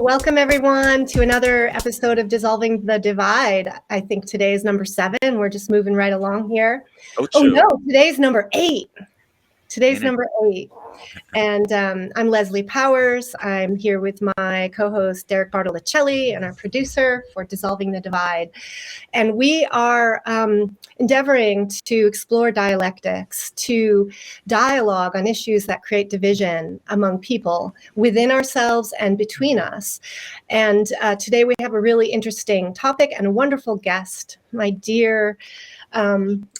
right, welcome everyone to another episode of Dissolving the Divide. I think today is number 7. We're just moving right along here. Ocho. Oh no, today's number 8. Today's number 8. And I'm Leslie Powers. I'm here with my co-host Derek Bartolicelli and our producer for Dissolving the Divide. And we are endeavoring to explore dialectics, to dialogue on issues that create division among people within ourselves and between us. And today we have a really interesting topic and a wonderful guest, my dear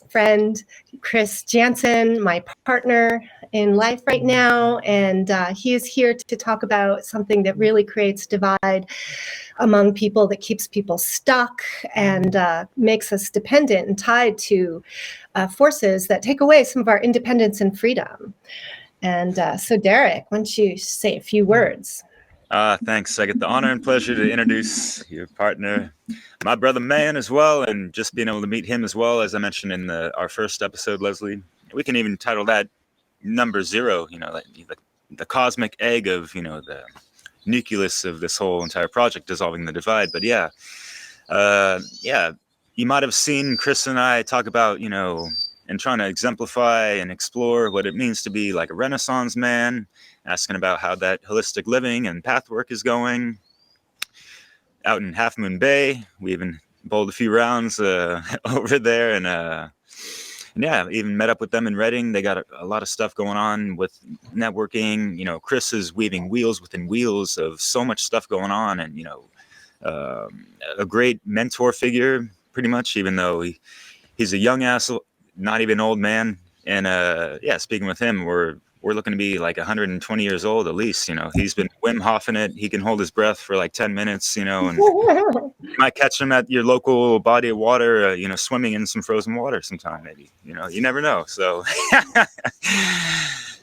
friend, Chris Jantzen, my partner in life right now. And he is here to talk about something that really creates divide among people, that keeps people stuck and makes us dependent and tied to forces that take away some of our independence and freedom. And so Derek, why don't you say a few words? Thanks. I get the honor and pleasure to introduce your partner, my brother man as well, and just being able to meet him as well, as I mentioned in our first episode, Leslie. We can even title that number 0, like the cosmic egg of, the nucleus of this whole entire project, Dissolving the Divide. But yeah, you might have seen Chris and I talk about, and trying to exemplify and explore what it means to be like a Renaissance man, asking about how that holistic living and pathwork is going. Out in Half Moon Bay, we even bowled a few rounds over there, and yeah, even met up with them in Reading. They got a lot of stuff going on with networking. Chris is weaving wheels within wheels of so much stuff going on, and a great mentor figure, pretty much. Even though he's a young ass, not even old man. And yeah, speaking with him, we're looking to be like 120 years old at least. He's been Wim Hofing it. He can hold his breath for like 10 minutes. And you might catch him at your local body of water, swimming in some frozen water sometime, maybe. You never know. So,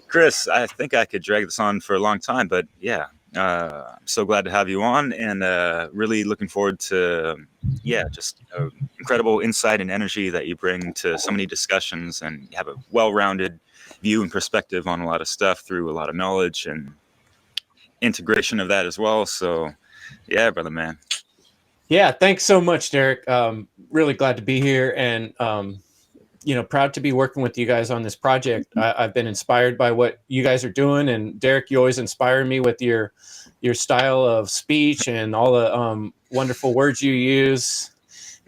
Chris, I think I could drag this on for a long time, but yeah, I'm so glad to have you on, and really looking forward to, just incredible insight and energy that you bring to so many discussions, and have a well-rounded view and perspective on a lot of stuff through a lot of knowledge and integration of that as well. So, yeah, brother man. Yeah, thanks so much, Derek. Really glad to be here, and proud to be working with you guys on this project. I've been inspired by what you guys are doing, and Derek, you always inspire me with your style of speech and all the wonderful words you use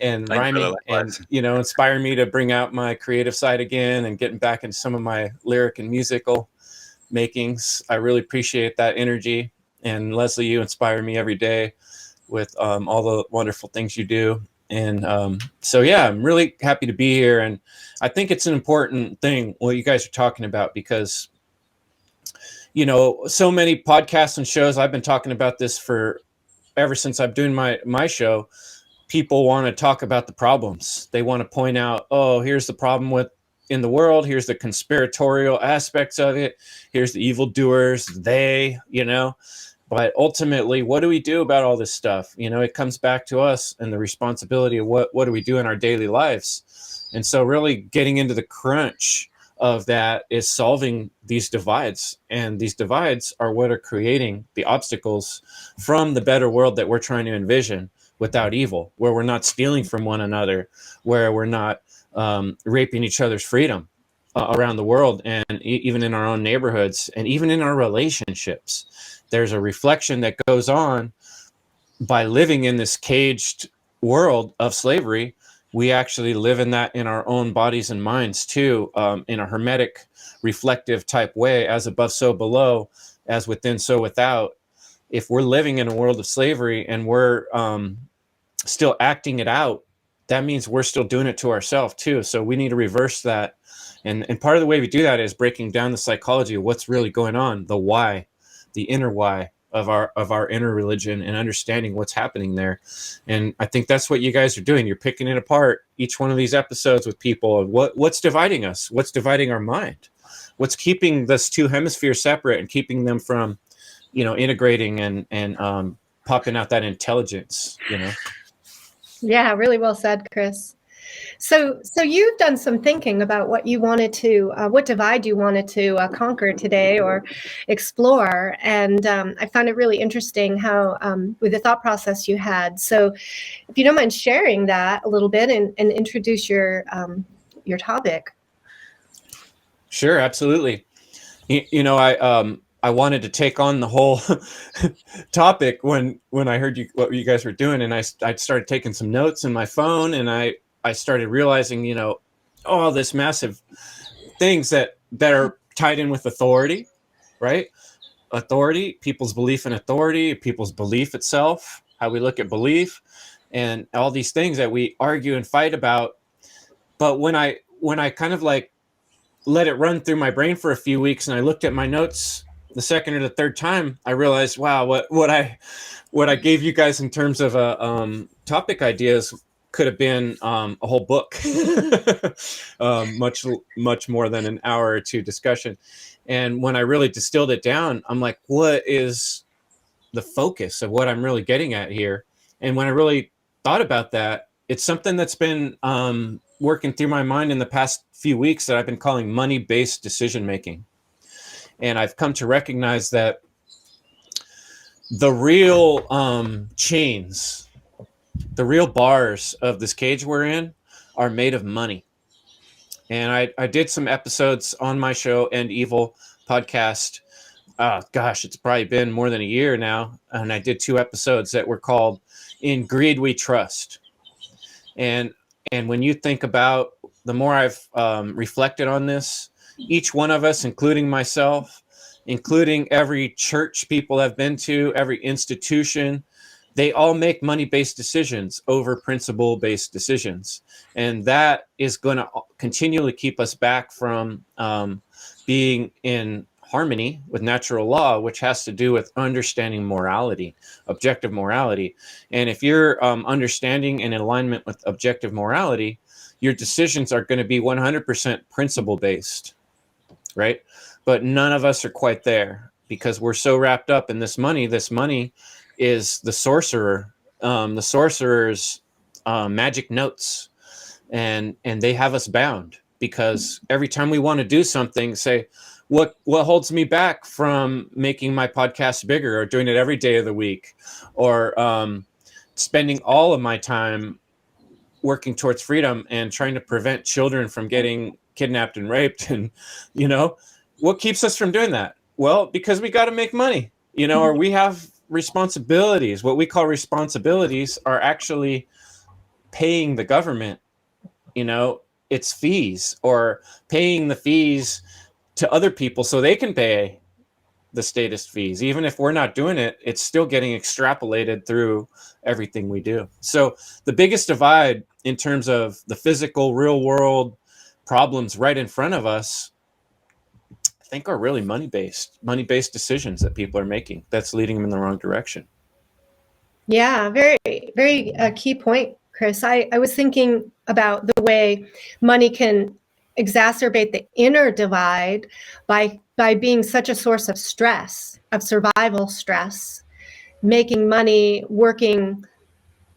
and rhyming, and inspire me to bring out my creative side again and getting back into some of my lyric and musical makings. I really appreciate that energy, and Leslie, you inspire me every day with all the wonderful things you do. And so, yeah, I'm really happy to be here. And I think it's an important thing what you guys are talking about, because, so many podcasts and shows, I've been talking about this ever since I'm doing my show. People want to talk about the problems. They want to point out, oh, here's the problem in the world. Here's the conspiratorial aspects of it. Here's the evildoers, But ultimately, what do we do about all this stuff? It comes back to us and the responsibility of what do we do in our daily lives. And so really getting into the crunch of that is solving these divides. And these divides are what are creating the obstacles from the better world that we're trying to envision without evil, where we're not stealing from one another, where we're not raping each other's freedom around the world, and even in our own neighborhoods, and even in our relationships. There's a reflection that goes on by living in this caged world of slavery. We actually live in that in our own bodies and minds too, in a hermetic, reflective type way, as above, so below, as within, so without. If we're living in a world of slavery and we're still acting it out, that means we're still doing it to ourselves too. So we need to reverse that. And part of the way we do that is breaking down the psychology of what's really going on, the why, the inner why of our inner religion, and understanding what's happening there. And I think that's what you guys are doing. You're picking it apart, each one of these episodes, with people. What's dividing us? What's dividing our mind? What's keeping this two hemispheres separate and keeping them from, integrating and popping out that intelligence, Yeah, really well said, Chris. So you've done some thinking about what you wanted to, what divide you wanted to conquer today or explore, and I found it really interesting how with the thought process you had. So, if you don't mind sharing that a little bit and introduce your topic. Sure, absolutely. I wanted to take on the whole topic when I heard what you guys were doing, and I started taking some notes in my phone, and I started realizing, all this massive things that are tied in with authority, right? Authority, people's belief in authority, people's belief itself, how we look at belief, and all these things that we argue and fight about. But when I kind of like let it run through my brain for a few weeks, and I looked at my notes the second or the third time, I realized, wow, what I gave you guys in terms of topic ideas could have been a whole book, much more than an hour or two discussion. And when I really distilled it down, I'm like, what is the focus of what I'm really getting at here? And when I really thought about that, it's something that's been working through my mind in the past few weeks that I've been calling money-based decision making. And I've come to recognize that the real chains, the real bars of this cage we're in are made of money. And I did some episodes on my show, End Evil podcast. Gosh, it's probably been more than a year now. And I did 2 episodes that were called In Greed We Trust. And when you think about, the more I've reflected on this, each one of us, including myself, including every church people have been to, every institution, they all make money-based decisions over principle-based decisions. And that is going to continually keep us back from being in harmony with natural law, which has to do with understanding morality, objective morality. And if you're understanding and in alignment with objective morality, your decisions are going to be 100% principle-based, right? But none of us are quite there because we're so wrapped up in this money. This money is the sorcerer, the sorcerer's magic notes, and they have us bound because every time we want to do something, say, what holds me back from making my podcast bigger or doing it every day of the week or spending all of my time working towards freedom and trying to prevent children from getting kidnapped and raped? And, what keeps us from doing that? Well, because we got to make money, or we have responsibilities. What we call responsibilities are actually paying the government, its fees, or paying the fees to other people so they can pay the statist fees. Even if we're not doing it, it's still getting extrapolated through everything we do. So the biggest divide in terms of the physical, real world problems right in front of us, I think, are really money-based decisions that people are making that's leading them in the wrong direction. Yeah, very, very key point, Chris. I was thinking about the way money can exacerbate the inner divide by being such a source of stress, of survival stress, making money, working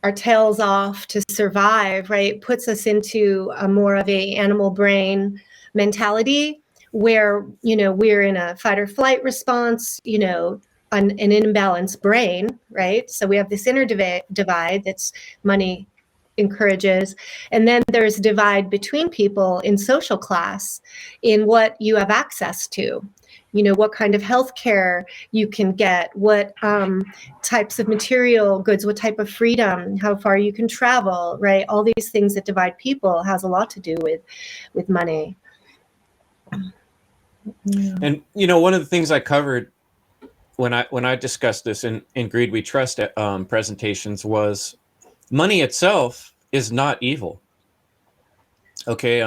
our tails off to survive, right, puts us into a more of a animal brain mentality where, we're in a fight or flight response, an imbalanced brain, right? So we have this inner divide that's money encourages. And then there's divide between people in social class, in what you have access to, what kind of health care you can get, what types of material goods, what type of freedom, how far you can travel, right? All these things that divide people has a lot to do with money. And, one of the things I covered when I discussed this in Greed We Trust presentations was money itself is not evil. Okay.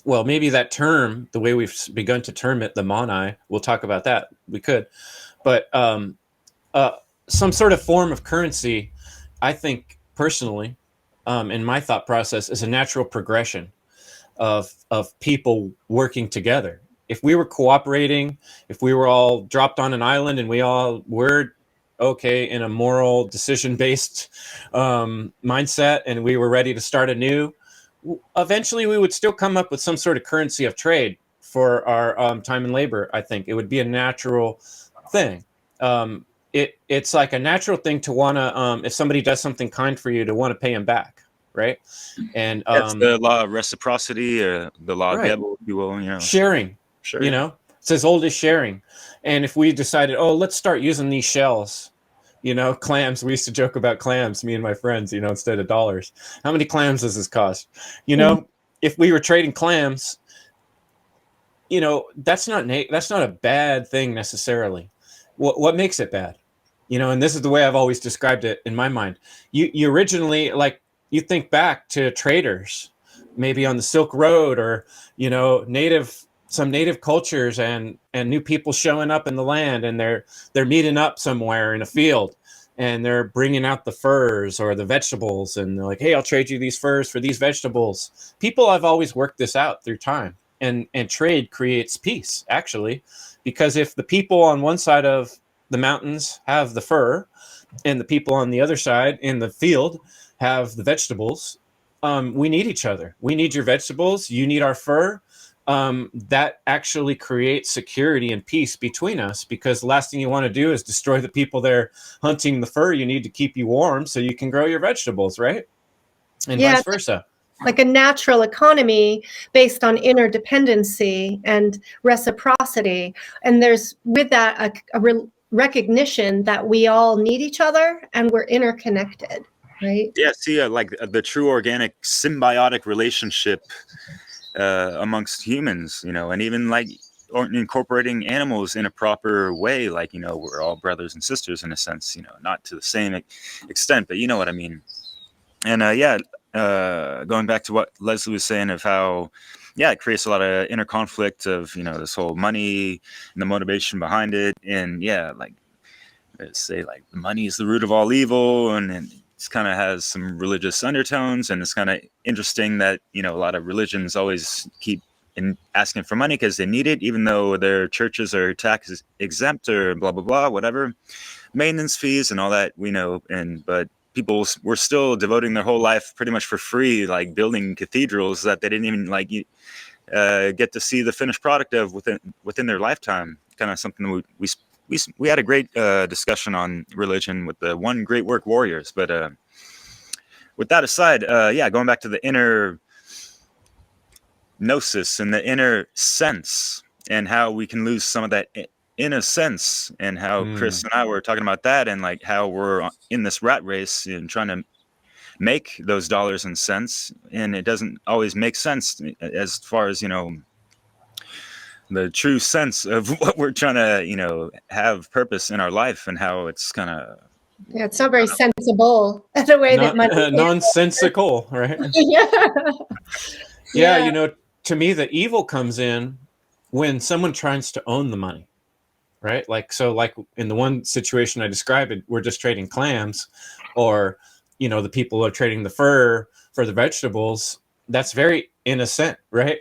Well, maybe that term, the way we've begun to term it, the mon-eye, we'll talk about that. We could, but some sort of form of currency, I think personally, in my thought process, is a natural progression of people working together. If we were cooperating, if we were all dropped on an island and we all were okay in a moral decision-based mindset and we were ready to start anew, eventually we would still come up with some sort of currency of trade for our time and labor. I think it would be a natural thing. It's like a natural thing to want to, if somebody does something kind for you, to want to pay them back, right? And That's the law of reciprocity, or the law of right. Gebel, if you will. Sharing. Sure. You know, it's as old as sharing. And if we decided, oh, let's start using these shells, clams. We used to joke about clams, me and my friends, instead of dollars. How many clams does this cost? If we were trading clams, that's not a bad thing necessarily. What makes it bad? And this is the way I've always described it in my mind. You originally, like, you think back to traders, maybe on the Silk Road, or some native cultures, and new people showing up in the land, and they're meeting up somewhere in a field, and they're bringing out the furs or the vegetables, and they're like, hey, I'll trade you these furs for these vegetables. People have always worked this out through time, and trade creates peace, actually, because if the people on one side of the mountains have the fur, and the people on the other side in the field have the vegetables, we need each other. We need your vegetables, you need our fur. That actually creates security and peace between us, because the last thing you want to do is destroy the people there hunting the fur you need to keep you warm so you can grow your vegetables, right? And vice versa. Like a natural economy based on interdependency and reciprocity. And there's with that a recognition that we all need each other and we're interconnected, right? Yeah, see, like the true organic symbiotic relationship amongst humans, and even like incorporating animals in a proper way, like, we're all brothers and sisters in a sense, not to the same extent, but you know what I mean. And going back to what Leslie was saying of how, it creates a lot of inner conflict of, this whole money and the motivation behind it. And like, say, like, money is the root of all evil, and it kind of has some religious undertones. And it's kind of interesting that, a lot of religions always keep asking for money because they need it, even though their churches are tax exempt or blah, blah, blah, whatever, maintenance fees and all that, but people were still devoting their whole life pretty much for free, like building cathedrals that they didn't even get to see the finished product of within their lifetime. Kind of something we had a great discussion on religion with the One Great Work Warriors. But with that aside, going back to the inner gnosis and the inner sense, and how we can lose some of that innocence, and how Chris and I were talking about that, and like how we're in this rat race and trying to make those dollars and cents, and it doesn't always make sense as far as the true sense of what we're trying to have purpose in our life, and how it's kind of it's not very sensible the way that money nonsensical, right? Yeah. To me, the evil comes in when someone tries to own the money, right? Like in the one situation I described, we're just trading clams, or the people are trading the fur for the vegetables. That's very innocent, right?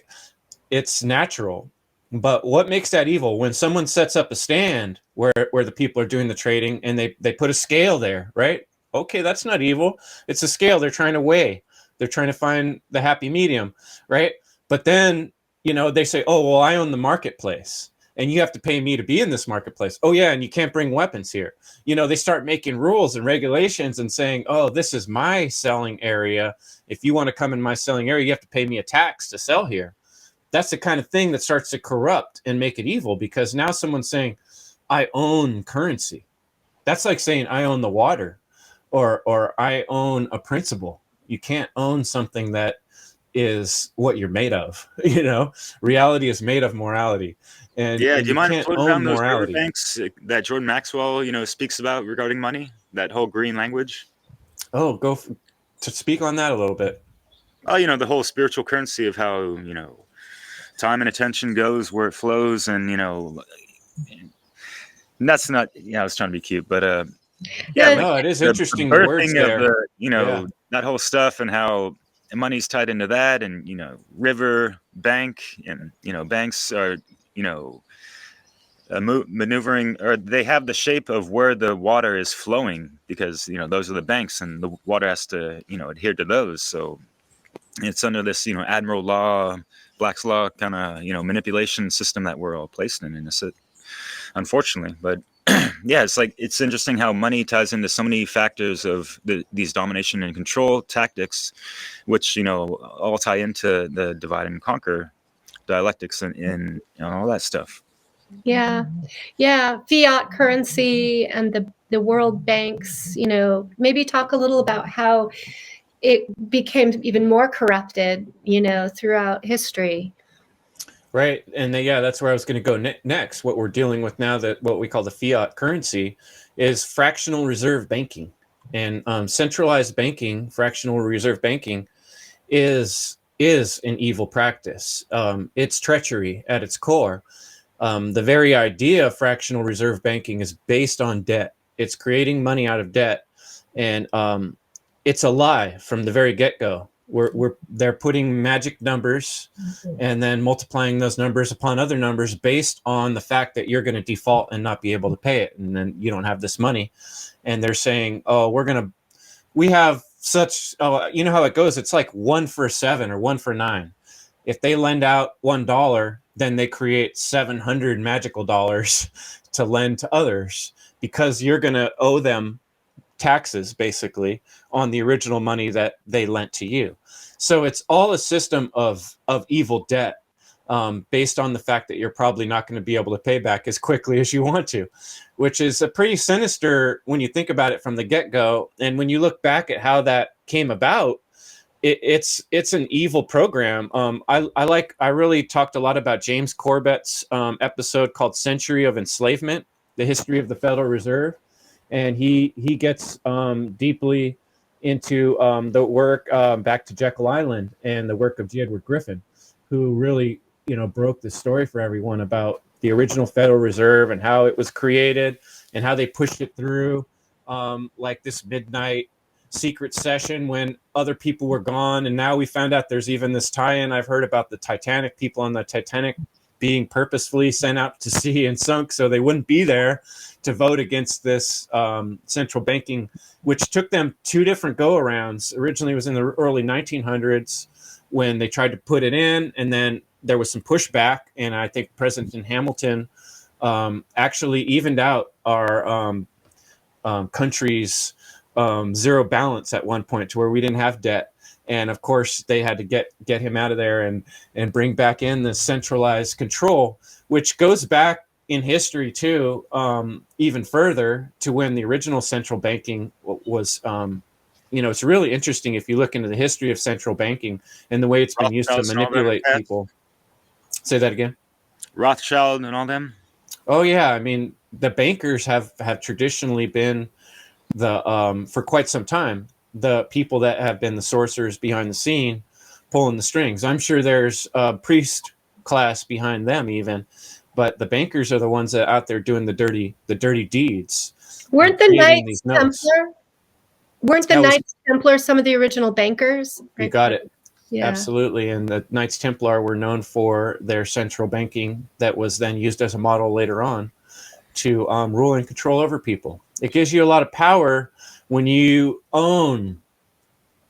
It's natural. But what makes that evil? When someone sets up a stand where the people are doing the trading, and they put a scale there, right? Okay, that's not evil. It's a scale they're trying to weigh. They're trying to find the happy medium, right? But then, they say, oh, well, I own the marketplace, and you have to pay me to be in this marketplace. Oh, yeah, and you can't bring weapons here. They start making rules and regulations and saying, oh, this is my selling area. If you want to come in my selling area, you have to pay me a tax to sell here. That's the kind of thing that starts to corrupt and make it evil, because now someone's saying, I own currency. That's like saying I own the water, or I own a principle. You can't own something that is what you're made of. Reality is made of morality. And do you mind can't putting own down those morality. banks that Jordan Maxwell, speaks about regarding money, that whole green language? Oh, to speak on that a little bit. Oh, the whole spiritual currency of how, time and attention goes where it flows, and that's not. I was trying to be cute, but no, it is interesting. The words there, of that whole stuff, and how money's tied into that, and river, bank, and banks are maneuvering, or they have the shape of where the water is flowing, because those are the banks, and the water has to adhere to those. So It's under this, admiral law, Black's law kind of, manipulation system that we're all placed in. And it's unfortunately, but yeah, it's interesting how money ties into so many factors of these domination and control tactics, which all tie into the divide and conquer dialectics and all that stuff. Yeah, fiat currency and the world banks. Maybe talk a little about how it became even more corrupted, throughout history. Right. And that's where I was going to go next. What we're dealing with now, that what we call the fiat currency, is fractional reserve banking. And centralized banking, fractional reserve banking, is an evil practice. It's treachery at its core. The very idea of fractional reserve banking is based on debt. It's creating money out of debt. And it's a lie from the very get-go. They're putting magic numbers and then multiplying those numbers upon other numbers based on the fact that you're going to default and not be able to pay it, and then you don't have this money. And they're saying, oh, we have such, you know how it goes. It's like 1 for 7 or 1 for 9. If they lend out $1, then they create 700 magical dollars to lend to others, because you're going to owe them taxes basically on the original money that they lent to you. So it's all a system of evil debt, based on the fact that you're probably not going to be able to pay back as quickly as you want to, which is a pretty sinister when you think about it from the get-go. And when you look back at how that came about, it's an evil program. I really talked a lot about James Corbett's episode called Century of Enslavement, the history of the Federal Reserve. And he gets deeply into the work back to Jekyll Island and the work of G. Edward Griffin, who really broke the story for everyone about the original Federal Reserve and how it was created and how they pushed it through like this midnight secret session when other people were gone. And now we found out there's even this tie-in. I've heard about the Titanic, people on the Titanic being purposefully sent out to sea and sunk so they wouldn't be there to vote against this central banking, which took them 2 different go-arounds. Originally it was in the early 1900s when they tried to put it in, and then there was some pushback, and I think President Hamilton actually evened out our country's zero balance at one point to where we didn't have debt. And of course, they had to get him out of there and bring back in the centralized control, which goes back in history too, even further to when the original central banking was. It's really interesting if you look into the history of central banking and the way it's been used to manipulate people. Say that again. Rothschild and all them. Oh yeah, I mean the bankers have traditionally been for quite some time the people that have been the sorcerers behind the scene, pulling the strings. I'm sure there's a priest class behind them even, but the bankers are the ones that are out there doing the dirty deeds. Weren't the Knights Templar? Weren't the Knights Templar some of the original bankers? Right? You got it. Yeah. Absolutely. And the Knights Templar were known for their central banking that was then used as a model later on to rule and control over people. It gives you a lot of power when you own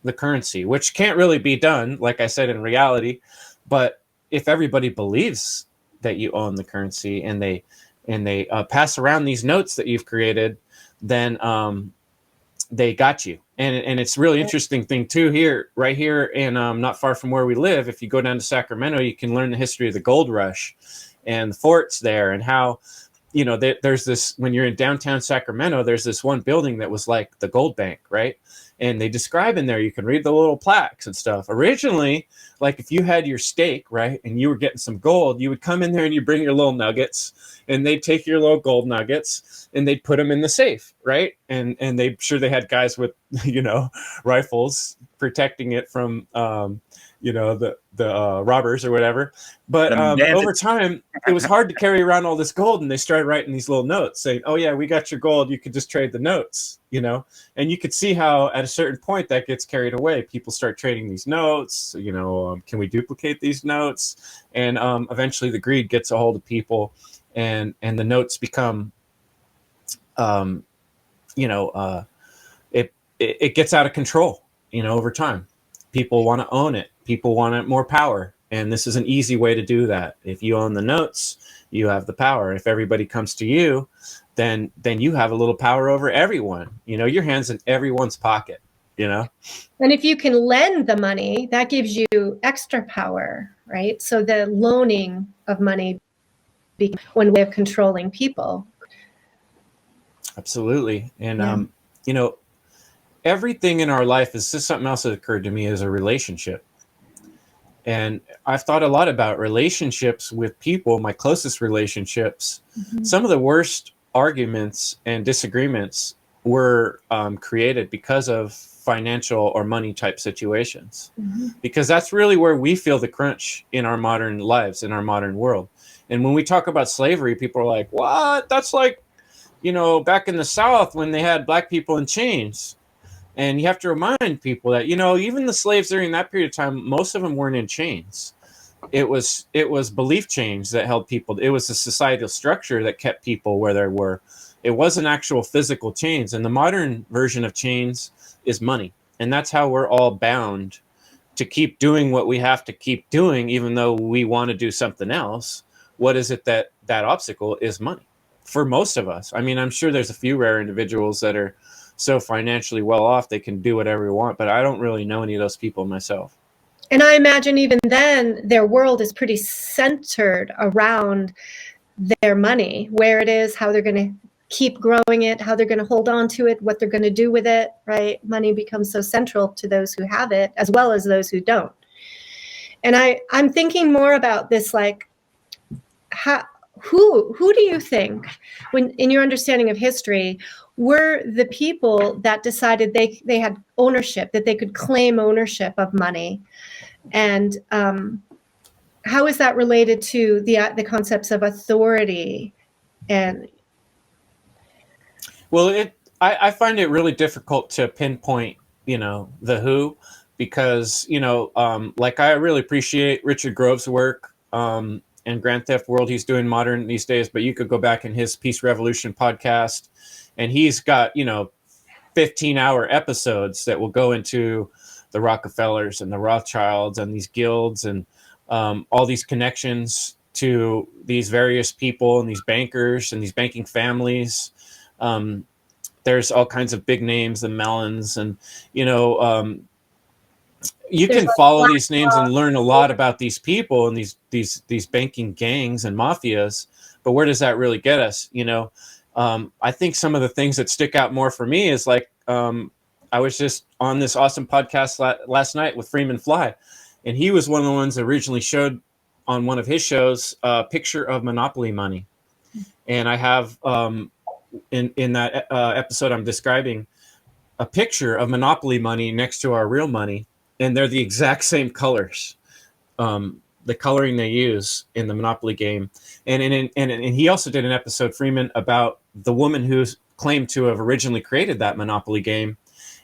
the currency, which can't really be done, like I said, in reality. But if everybody believes that you own the currency and they pass around these notes that you've created, then they got you. And it's really interesting thing too right here and not far from where we live. If you go down to Sacramento, you can learn the history of the gold rush and the forts there, and how there's this, when you're in downtown Sacramento, there's this one building that was like the gold bank, right? And they describe in there, you can read the little plaques and stuff. Originally, like if you had your stake, right, and you were getting some gold, you would come in there and you bring your little nuggets, and they'd take your little gold nuggets and they'd put them in the safe, right? And they sure they had guys with rifles protecting it from the robbers or whatever. But over time, it was hard to carry around all this gold, and they started writing these little notes saying, oh yeah, we got your gold, you could just trade the notes, and you could see how at a certain point that gets carried away. People start trading these notes, can we duplicate these notes? And eventually the greed gets a hold of people, and the notes become it gets out of control over time. People want to own it. People want more power. And this is an easy way to do that. If you own the notes, you have the power. If everybody comes to you, then you have a little power over everyone. Your hand's in everyone's pocket, And if you can lend the money, that gives you extra power, right? So the loaning of money becomes one way of controlling people. Absolutely. And, everything in our life is just something else that occurred to me as a relationship. And I've thought a lot about relationships with people, my closest relationships. Mm-hmm. Some of the worst arguments and disagreements were created because of financial or money type situations, because that's really where we feel the crunch in our modern lives, in our modern world. And when we talk about slavery, people are like, what? That's like, back in the South when they had black people in chains. And you have to remind people that, even the slaves during that period of time, most of them weren't in chains. It was belief chains that held people. It was a societal structure that kept people where they were. It wasn't actual physical chains. And the modern version of chains is money. And that's how we're all bound to keep doing what we have to keep doing, even though we want to do something else. What is it that obstacle is? Money for most of us. I mean, I'm sure there's a few rare individuals that are so financially well off they can do whatever they want, but I don't really know any of those people myself. And I imagine even then their world is pretty centered around their money, where it is, how they're going to keep growing it, how they're going to hold on to it, what they're going to do with it, right? Money becomes so central to those who have it as well as those who don't. And I'm thinking more about this, like, who do you think, when in your understanding of history, were the people that decided they had ownership, that they could claim ownership of money? And how is that related to the concepts of authority? And well, I find it really difficult to pinpoint, the who, because, like, I really appreciate Richard Grove's work and Grand Theft World he's doing modern these days, but you could go back in his Peace Revolution podcast, and he's got, 15-hour episodes that will go into the Rockefellers and the Rothschilds and these guilds and all these connections to these various people and these bankers and these banking families. There's all kinds of big names, the Mellons, and, you can follow these names and learn a lot about these people and these banking gangs and mafias. But where does that really get us? I think some of the things that stick out more for me is like, I was just on this awesome podcast last night with Freeman Fly, and he was one of the ones that originally showed on one of his shows a picture of Monopoly money. And I have in that episode I'm describing a picture of Monopoly money next to our real money. And they're the exact same colors, the coloring they use in the Monopoly game. And he also did an episode, Freeman, about the woman who claimed to have originally created that Monopoly game.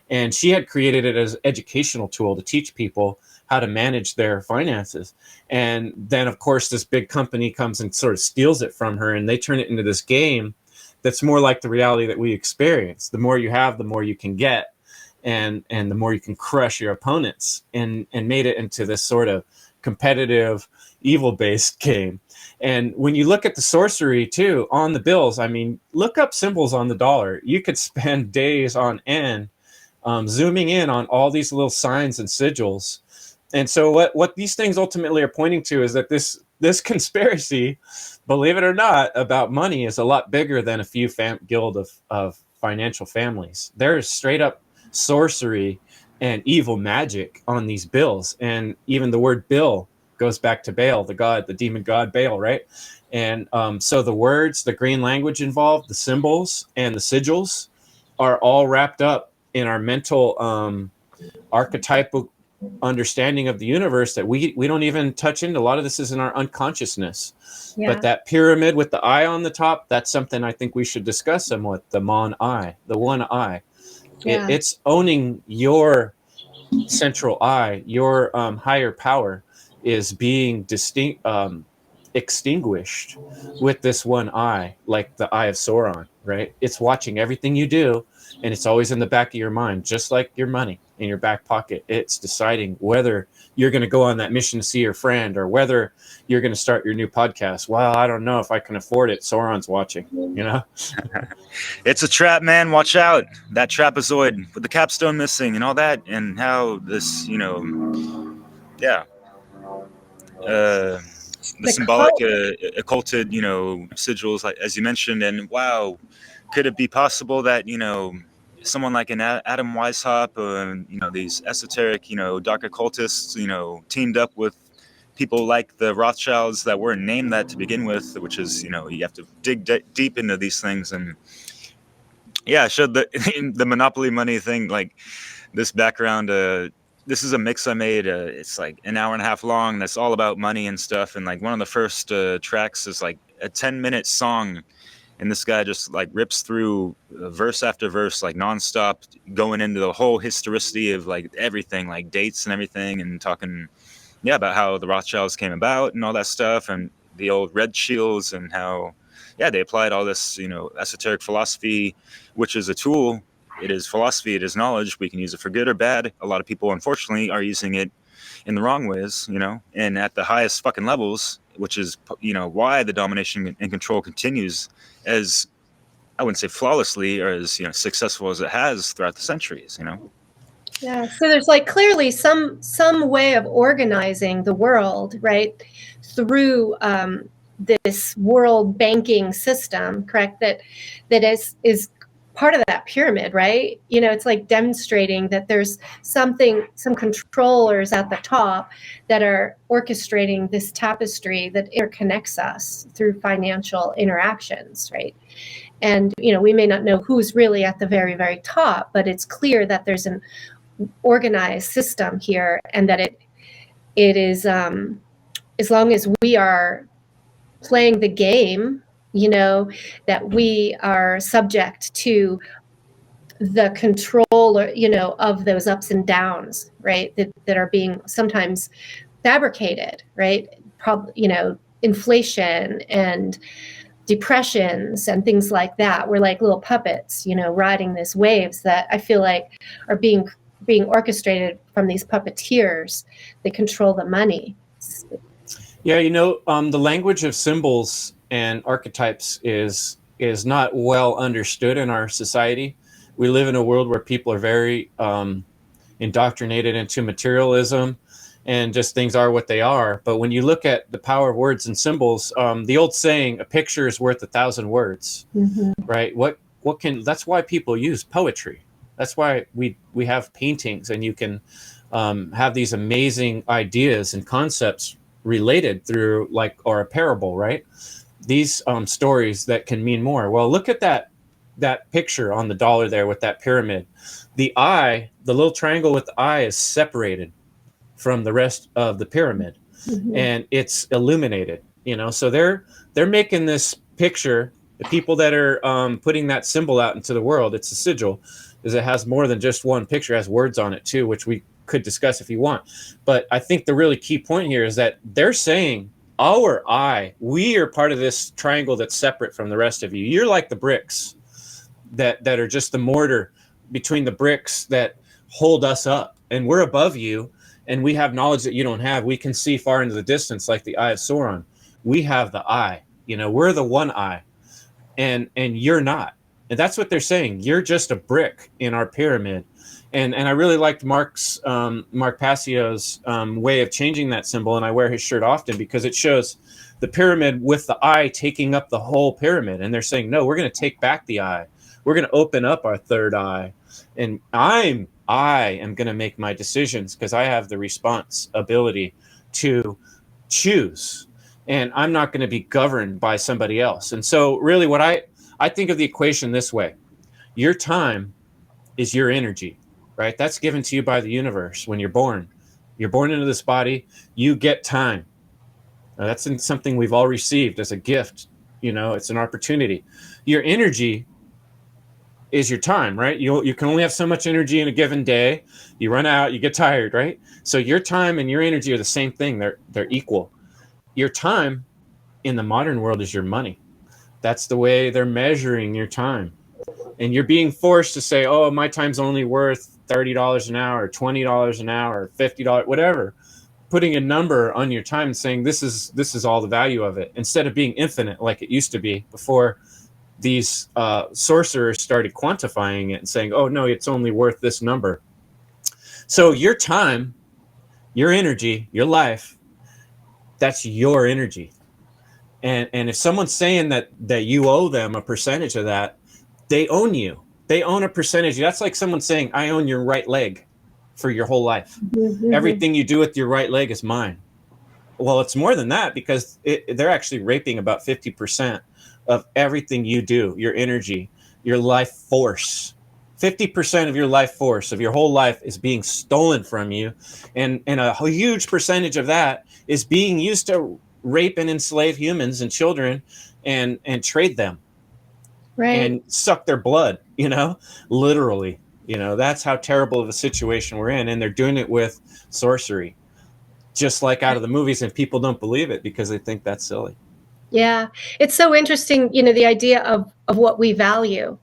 And she had created it as an educational tool to teach people how to manage their finances. And then, of course, this big company comes and sort of steals it from her, and they turn it into this game that's more like the reality that we experience. The more you have, the more you can get. And the more you can crush your opponents, and made it into this sort of competitive, evil-based game. And when you look at the sorcery, too, on the bills, I mean, look up symbols on the dollar. You could spend days on end zooming in on all these little signs and sigils. And so what these things ultimately are pointing to is that this conspiracy, believe it or not, about money is a lot bigger than a few guild of financial families. There's straight up sorcery and evil magic on these bills, and even the word bill goes back to Baal, the demon god Baal, right? And so the words, the green language involved, the symbols and the sigils are all wrapped up in our mental archetypal understanding of the universe that we don't even touch into. A lot of this is in our unconsciousness. Yeah. But that pyramid with the eye on the top, that's something I think we should discuss somewhat. The mon-eye, the one eye. Yeah. It's owning your central eye. Your higher power is being extinguished with this one eye, like the eye of Sauron, right? It's watching everything you do, and it's always in the back of your mind, just like your money. in your back pocket. It's deciding whether you're going to go on that mission to see your friend, or whether you're going to start your new podcast. Well, I don't know if I can afford it. Sauron's watching, you know? It's a trap, man. Watch out. That trapezoid with the capstone missing and all that, and how this, yeah. The symbolic occulted, sigils, like as you mentioned, and wow, could it be possible that someone like an Adam Weishaupt, these esoteric, dark occultists, teamed up with people like the Rothschilds that weren't named that to begin with, which is, you have to dig deep into these things. And yeah, I showed the Monopoly money thing, like this background. This is a mix I made. It's like an hour and a half long. That's all about money and stuff. And like one of the first tracks is like a 10-minute song. And this guy just like rips through verse after verse, like nonstop, going into the whole historicity of like everything, like dates and everything, and talking, about how the Rothschilds came about and all that stuff, and the old Red Shields, and how, they applied all this, esoteric philosophy, which is a tool. It is philosophy. It is knowledge. We can use it for good or bad. A lot of people, unfortunately, are using it in the wrong ways, and at the highest fucking levels, which is, why the domination and control continues as, I wouldn't say flawlessly, or as, successful as it has throughout the centuries, Yeah. So there's like clearly some way of organizing the world, right, through this world banking system, correct? That is part of that pyramid, right? It's like demonstrating that there's some controllers at the top that are orchestrating this tapestry that interconnects us through financial interactions, right? And, we may not know who's really at the very, very top, but it's clear that there's an organized system here, and that it is, as long as we are playing the game, that we are subject to the control, of those ups and downs, right? That are being sometimes fabricated, right? Inflation and depressions and things like that. We're like little puppets, riding these waves that I feel like are being orchestrated from these puppeteers. They control the money. Yeah, the language of symbols and archetypes is not well understood in our society. We live in a world where people are very indoctrinated into materialism, and just things are what they are. But when you look at the power of words and symbols, the old saying, a picture is worth 1,000 words, right? That's why people use poetry. That's why we have paintings, and you can have these amazing ideas and concepts related through, like, or a parable, right? These stories that can mean more. Well, look at that picture on the dollar there with that pyramid. The eye, the little triangle with the eye, is separated from the rest of the pyramid, and it's illuminated. So they're making this picture. The people that are putting that symbol out into the world, it's a sigil, is it has more than just one picture. It has words on it too, which we could discuss if you want. But I think the really key point here is that they're saying, our eye, we are part of this triangle that's separate from the rest of you. You're like the bricks that are just the mortar between the bricks that hold us up, and we're above you, and we have knowledge that you don't have. We can see far into the distance like the eye of Sauron. We have the eye. We're the one eye, and you're not. And that's what they're saying. You're just a brick in our pyramid. And I really liked Mark Passio's way of changing that symbol, and I wear his shirt often because it shows the pyramid with the eye taking up the whole pyramid. And they're saying, no, we're going to take back the eye. We're going to open up our third eye, and I am going to make my decisions because I have the responsibility to choose, and I'm not going to be governed by somebody else. And so really what I think of the equation this way: your time is your energy, right? That's given to you by the universe. When you're born into this body, you get time. Now, that's something we've all received as a gift. It's an opportunity. Your energy is your time, right? You can only have so much energy in a given day. You run out, you get tired, right? So your time and your energy are the same thing. They're equal. Your time in the modern world is your money. That's the way they're measuring your time. And you're being forced to say, oh, my time's only worth $30 an hour, or $20 an hour, or $50, whatever, putting a number on your time and saying this is all the value of it, instead of being infinite like it used to be before these sorcerers started quantifying it and saying, oh no, it's only worth this number. So your time, your energy, your life, that's your energy. And if someone's saying that you owe them a percentage of that, they own you. They own a percentage. That's like someone saying, I own your right leg for your whole life. Mm-hmm. Everything you do with your right leg is mine. Well, it's more than that, because they're actually raping about 50% of everything you do, your energy, your life force. 50% of your life force, of your whole life, is being stolen from you. And a huge percentage of that is being used to rape and enslave humans and children and trade them. Right. And suck their blood, literally. That's how terrible of a situation we're in. And they're doing it with sorcery, just like out of the movies. And people don't believe it because they think that's silly. Yeah. It's so interesting, the idea of what we value,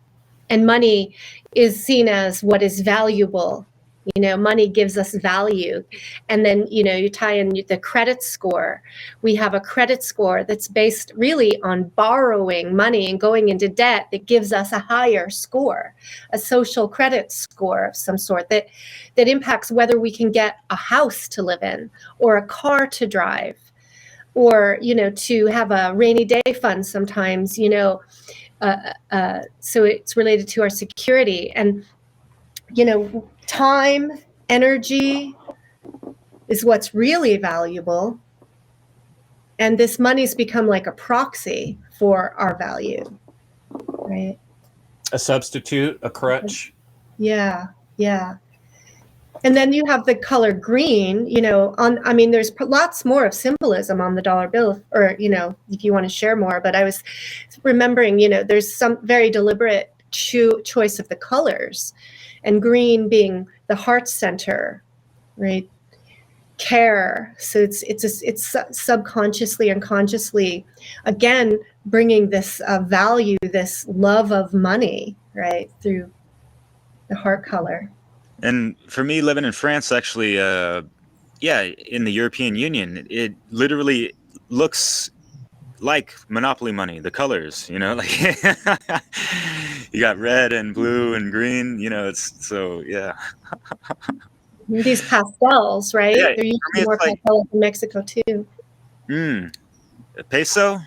and money is seen as what is valuable. Money gives us value. And then, you tie in the credit score. We have a credit score that's based really on borrowing money and going into debt that gives us a higher score, a social credit score of some sort that impacts whether we can get a house to live in or a car to drive, or, to have a rainy day fund sometimes, so it's related to our security. And, time, energy is what's really valuable. And this money's become like a proxy for our value, right? A substitute, a crutch. Yeah, yeah. And then you have the color green, there's lots more of symbolism on the dollar bill, or, if you want to share more. But I was remembering, there's some very deliberate choice of the colors, and green being the heart center, right? Care. So it's subconsciously, unconsciously, again, bringing this value, this love of money, right, through the heart color. And for me, living in France, actually, in the European Union, it literally looks like Monopoly money, the colors, like you got red and blue and green, it's so, yeah. These pastels, right? Yeah, they're usually more pastel in Mexico too. A peso,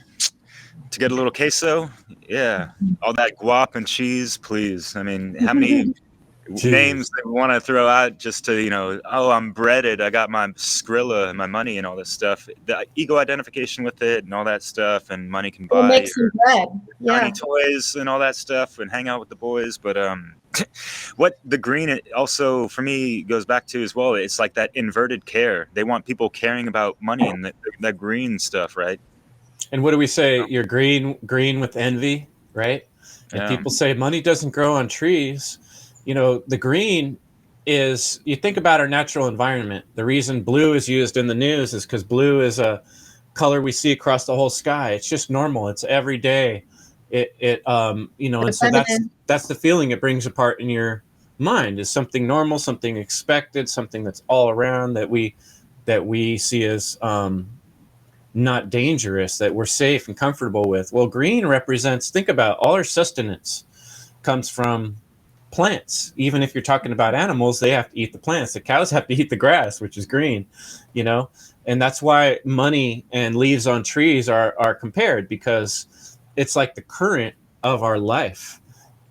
to get a little queso, yeah. All that guap and cheese, please. I mean, how many names they want to throw out just to, oh, I'm breaded, I got my Skrilla and my money and all this stuff. The ego identification with it and all that stuff, and money can buy make some bread. tiny toys and all that stuff and hang out with the boys. But what the green also for me goes back to as well, it's like that inverted care. They want people caring about money and that green stuff, right? And what do we say? You're green with envy, right? And people say money doesn't grow on trees. The green is, you think about our natural environment. The reason blue is used in the news is because blue is a color we see across the whole sky. It's just normal. It's every day. And so that's the feeling it brings apart in your mind, is something normal, something expected, something that's all around that we see as not dangerous, that we're safe and comfortable with. Well, green represents, think about all our sustenance comes from plants. Even if you're talking about animals, they have to eat the plants. The cows have to eat the grass, which is green, and that's why money and leaves on trees are compared, because it's like the current of our life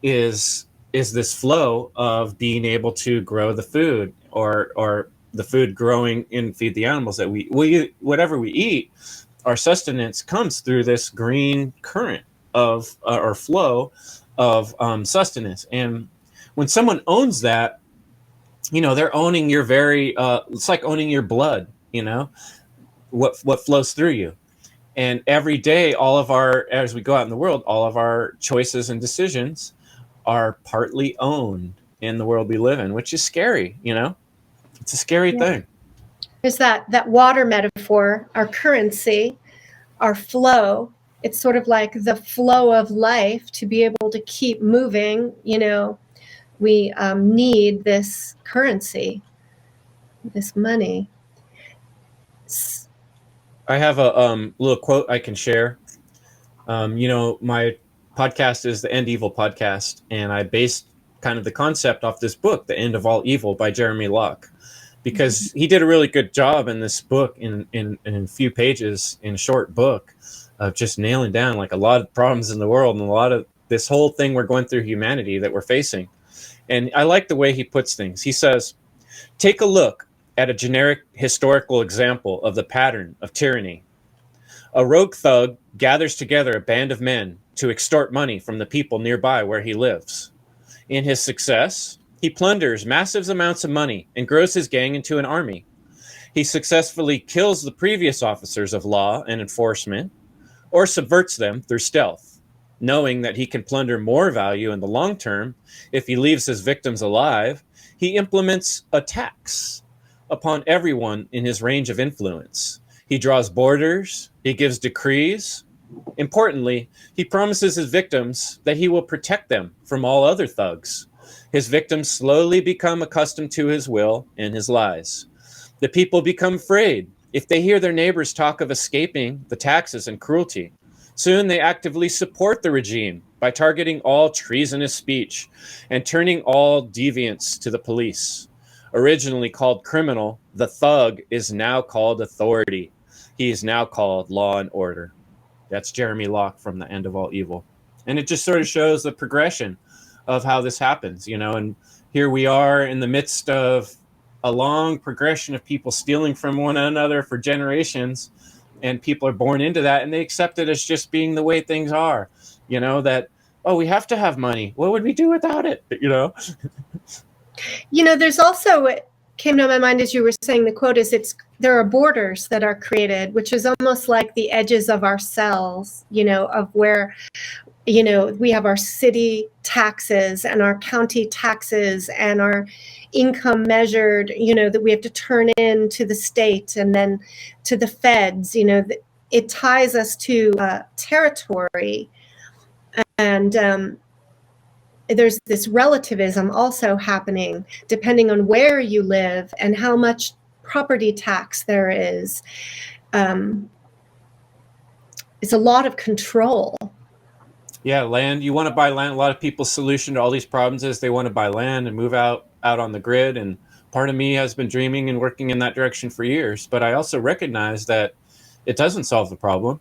is this flow of being able to grow the food, or the food growing and feed the animals that we whatever we eat. Our sustenance comes through this green current of or flow of sustenance. And when someone owns that, they're owning your very, it's like owning your blood, what flows through you. And every day, as we go out in the world, all of our choices and decisions are partly owned in the world we live in, which is scary, it's a scary thing. There's that water metaphor, our currency, our flow. It's sort of like the flow of life, to be able to keep moving, We need this currency, this money. I have a little quote I can share. My podcast is the End Evil podcast, and I based kind of the concept off this book, The End of All Evil by Jeremy Locke, because he did a really good job in this book in a few pages, in a short book, of just nailing down like a lot of problems in the world and a lot of this whole thing we're going through, humanity, that we're facing. And I like the way he puts things. He says, take a look at a generic historical example of the pattern of tyranny. A rogue thug gathers together a band of men to extort money from the people nearby where he lives. In his success, he plunders massive amounts of money and grows his gang into an army. He successfully kills the previous officers of law and enforcement, or subverts them through stealth, knowing that he can plunder more value in the long term if he leaves his victims alive. He implements a tax upon everyone in his range of influence. He draws borders, he gives decrees. Importantly, he promises his victims that he will protect them from all other thugs. His victims slowly become accustomed to his will and his lies. The people become afraid if they hear their neighbors talk of escaping the taxes and cruelty. Soon they actively support the regime by targeting all treasonous speech and turning all deviants to the police. Originally called criminal, the thug is now called authority. He is now called law and order. That's Jeremy Locke from The End of All Evil. And it just sort of shows the progression of how this happens, and here we are in the midst of a long progression of people stealing from one another for generations, and people are born into that, and they accept it as just being the way things are, that, oh, we have to have money. What would we do without it? There's also what came to my mind as you were saying the quote is there are borders that are created, which is almost like the edges of our cells, of where, we have our city taxes and our county taxes and our income measured, that we have to turn in to the state and then to the feds, it ties us to territory. And there's this relativism also happening depending on where you live and how much property tax there is. It's a lot of control. Yeah, land. You want to buy land. A lot of people's solution to all these problems is they want to buy land and move out on the grid. And part of me has been dreaming and working in that direction for years. But I also recognize that it doesn't solve the problem,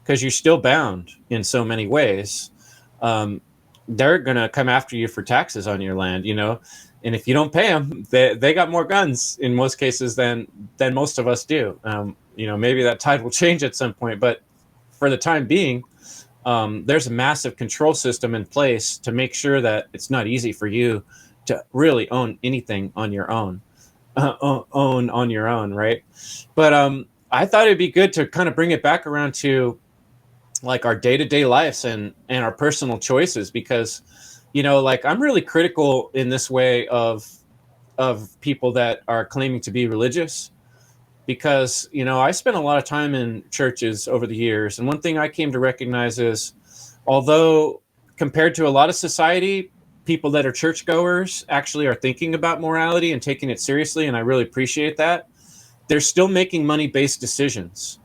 because you're still bound in so many ways. They're going to come after you for taxes on your land, and if you don't pay them, they got more guns in most cases than most of us do. Maybe that tide will change at some point, but for the time being, there's a massive control system in place to make sure that it's not easy for you to really own anything on your own, right? But I thought it'd be good to kind of bring it back around to like our day-to-day lives and our personal choices, because I'm really critical in this way of people that are claiming to be religious, because I spent a lot of time in churches over the years, and one thing I came to recognize is, although compared to a lot of society, people that are churchgoers actually are thinking about morality and taking it seriously, and I really appreciate that, they're still making money-based decisions.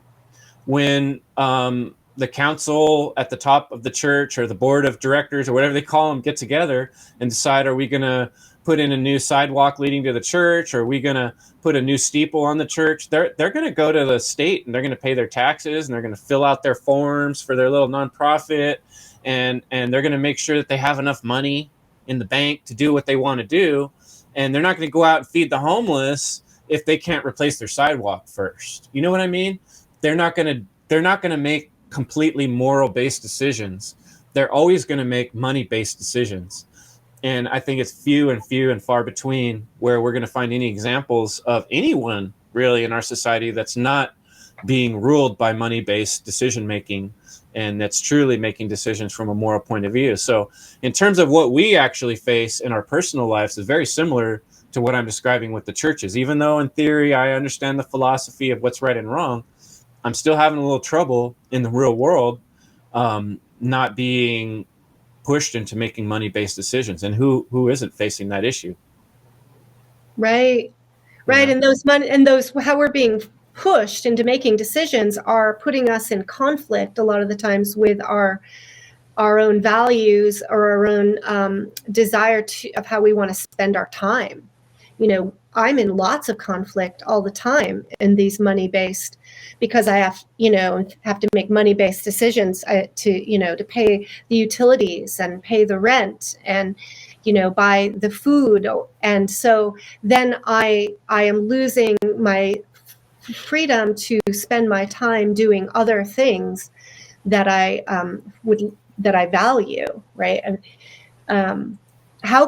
When the council at the top of the church or the board of directors or whatever they call them get together and decide, are we going to put in a new sidewalk leading to the church, or are we going to put a new steeple on the church, they're going to go to the state and they're going to pay their taxes, and they're going to fill out their forms for their little nonprofit, and they're going to make sure that they have enough money in the bank to do what they want to do. And they're not going to go out and feed the homeless if they can't replace their sidewalk first. You know what I mean? They're not going to make completely moral-based decisions. They're always going to make money-based decisions. And I think it's few and far between where we're going to find any examples of anyone really in our society that's not being ruled by money-based decision-making, and that's truly making decisions from a moral point of view. So in terms of what we actually face in our personal lives is very similar to what I'm describing with the churches. Even though in theory I understand the philosophy of what's right and wrong, I'm still having a little trouble in the real world not being pushed into making money-based decisions, and who isn't facing that issue? Right. Right. Yeah. And those how we're being pushed into making decisions are putting us in conflict a lot of the times with our own values or our own desire of how we want to spend our time. I'm in lots of conflict all the time in these money-based, because I have to make money-based decisions to pay the utilities and pay the rent and buy the food. And so then I am losing my freedom to spend my time doing other things that I value, right? And how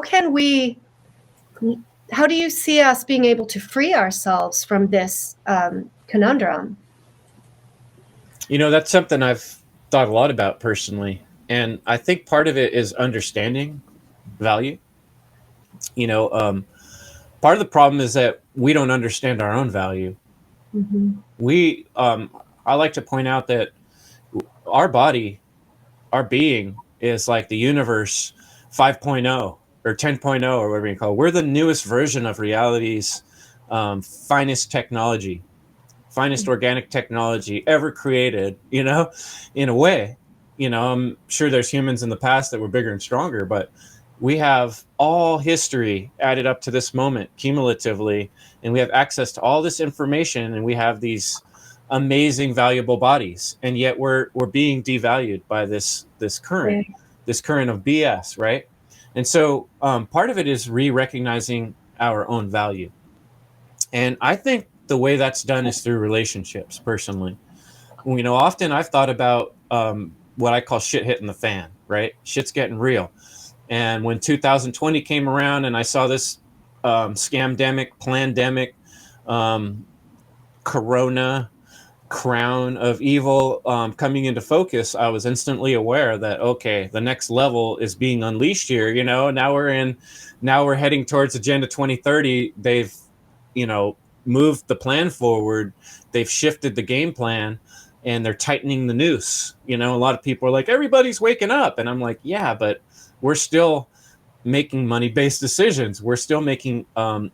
do you see us being able to free ourselves from this conundrum? That's something I've thought a lot about personally. And I think part of it is understanding value. Part of the problem is that we don't understand our own value. Mm-hmm. I like to point out that our body, our being, is like the universe 5.0 or 10.0 or whatever you call it. We're the newest version of reality's finest technology, finest organic technology ever created, in a way. I'm sure there's humans in the past that were bigger and stronger, but we have all history added up to this moment cumulatively, and we have access to all this information, and we have these amazing, valuable bodies, and yet we're being devalued by this current, this current of BS, right? And so part of it is recognizing our own value, and I think the way that's done is through relationships. Personally, often I've thought about what I call shit hitting the fan, right? Shit's getting real. And when 2020 came around and I saw this scamdemic, plandemic, corona crown of evil coming into focus, I was instantly aware that, okay, the next level is being unleashed here. Now we're heading towards Agenda 2030. They've, moved the plan forward. They've shifted the game plan, and they're tightening the noose. A lot of people are like, everybody's waking up. And I'm like, yeah, but we're still making money-based decisions. We're still making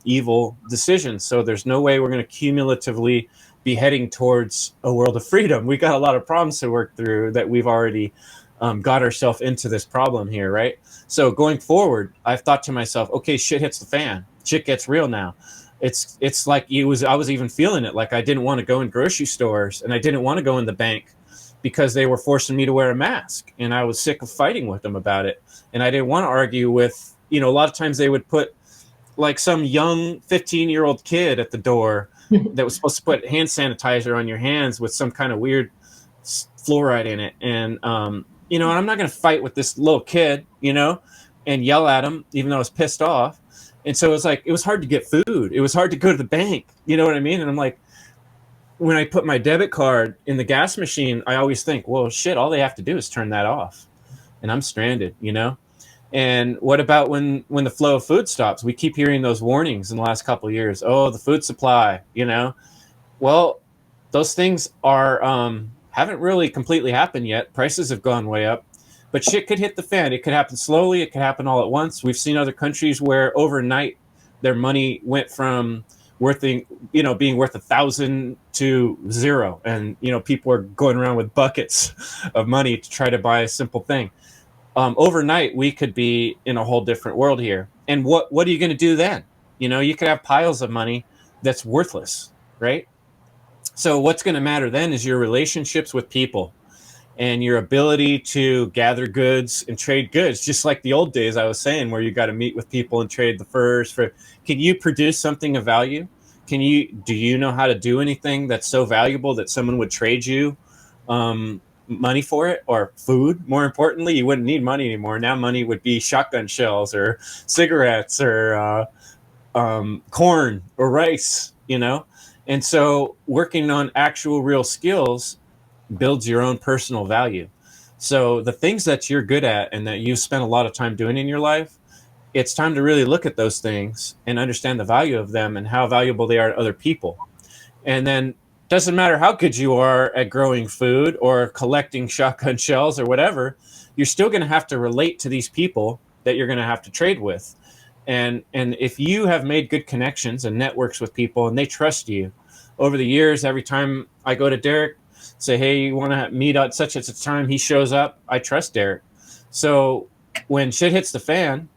evil decisions. So there's no way we're going to cumulatively be heading towards a world of freedom. We got a lot of problems to work through that we've already got ourselves into this problem here, right? So going forward, I've thought to myself, okay, shit hits the fan. Shit gets real now. It's like I was even feeling it. Like I didn't want to go in grocery stores, and I didn't want to go in the bank because they were forcing me to wear a mask, and I was sick of fighting with them about it. And I didn't want to argue with, a lot of times they would put like some young 15-year-old kid at the door that was supposed to put hand sanitizer on your hands with some kind of weird fluoride in it. And, I'm not going to fight with this little kid, and yell at him, even though I was pissed off. And so it was hard to get food. It was hard to go to the bank. You know what I mean? And I'm like, when I put my debit card in the gas machine, I always think, well, shit, all they have to do is turn that off, and I'm stranded, And what about when the flow of food stops? We keep hearing those warnings in the last couple of years. Oh, the food supply, Well, those things are haven't really completely happened yet. Prices have gone way up, but shit could hit the fan. It could happen slowly. It could happen all at once. We've seen other countries where overnight their money went from being worth 1,000 to 0, and people are going around with buckets of money to try to buy a simple thing. Overnight, we could be in a whole different world here. And what are you going to do then? You could have piles of money that's worthless, right? So what's going to matter then is your relationships with people and your ability to gather goods and trade goods, just like the old days I was saying, where you got to meet with people and trade the furs for. Can you produce something of value? Do you know how to do anything that's so valuable that someone would trade you money for it, or food? More importantly, you wouldn't need money anymore. Now money would be shotgun shells or cigarettes or corn or rice, And so working on actual real skills builds your own personal value. So the things that you're good at and that you've spent a lot of time doing in your life, it's time to really look at those things and understand the value of them and how valuable they are to other people. And then doesn't matter how good you are at growing food or collecting shotgun shells or whatever, you're still going to have to relate to these people that you're going to have to trade with. And if you have made good connections and networks with people and they trust you over the years, every time I go to Derek, say, hey, you want to meet at such a time, he shows up, I trust Derek. So when shit hits the fan,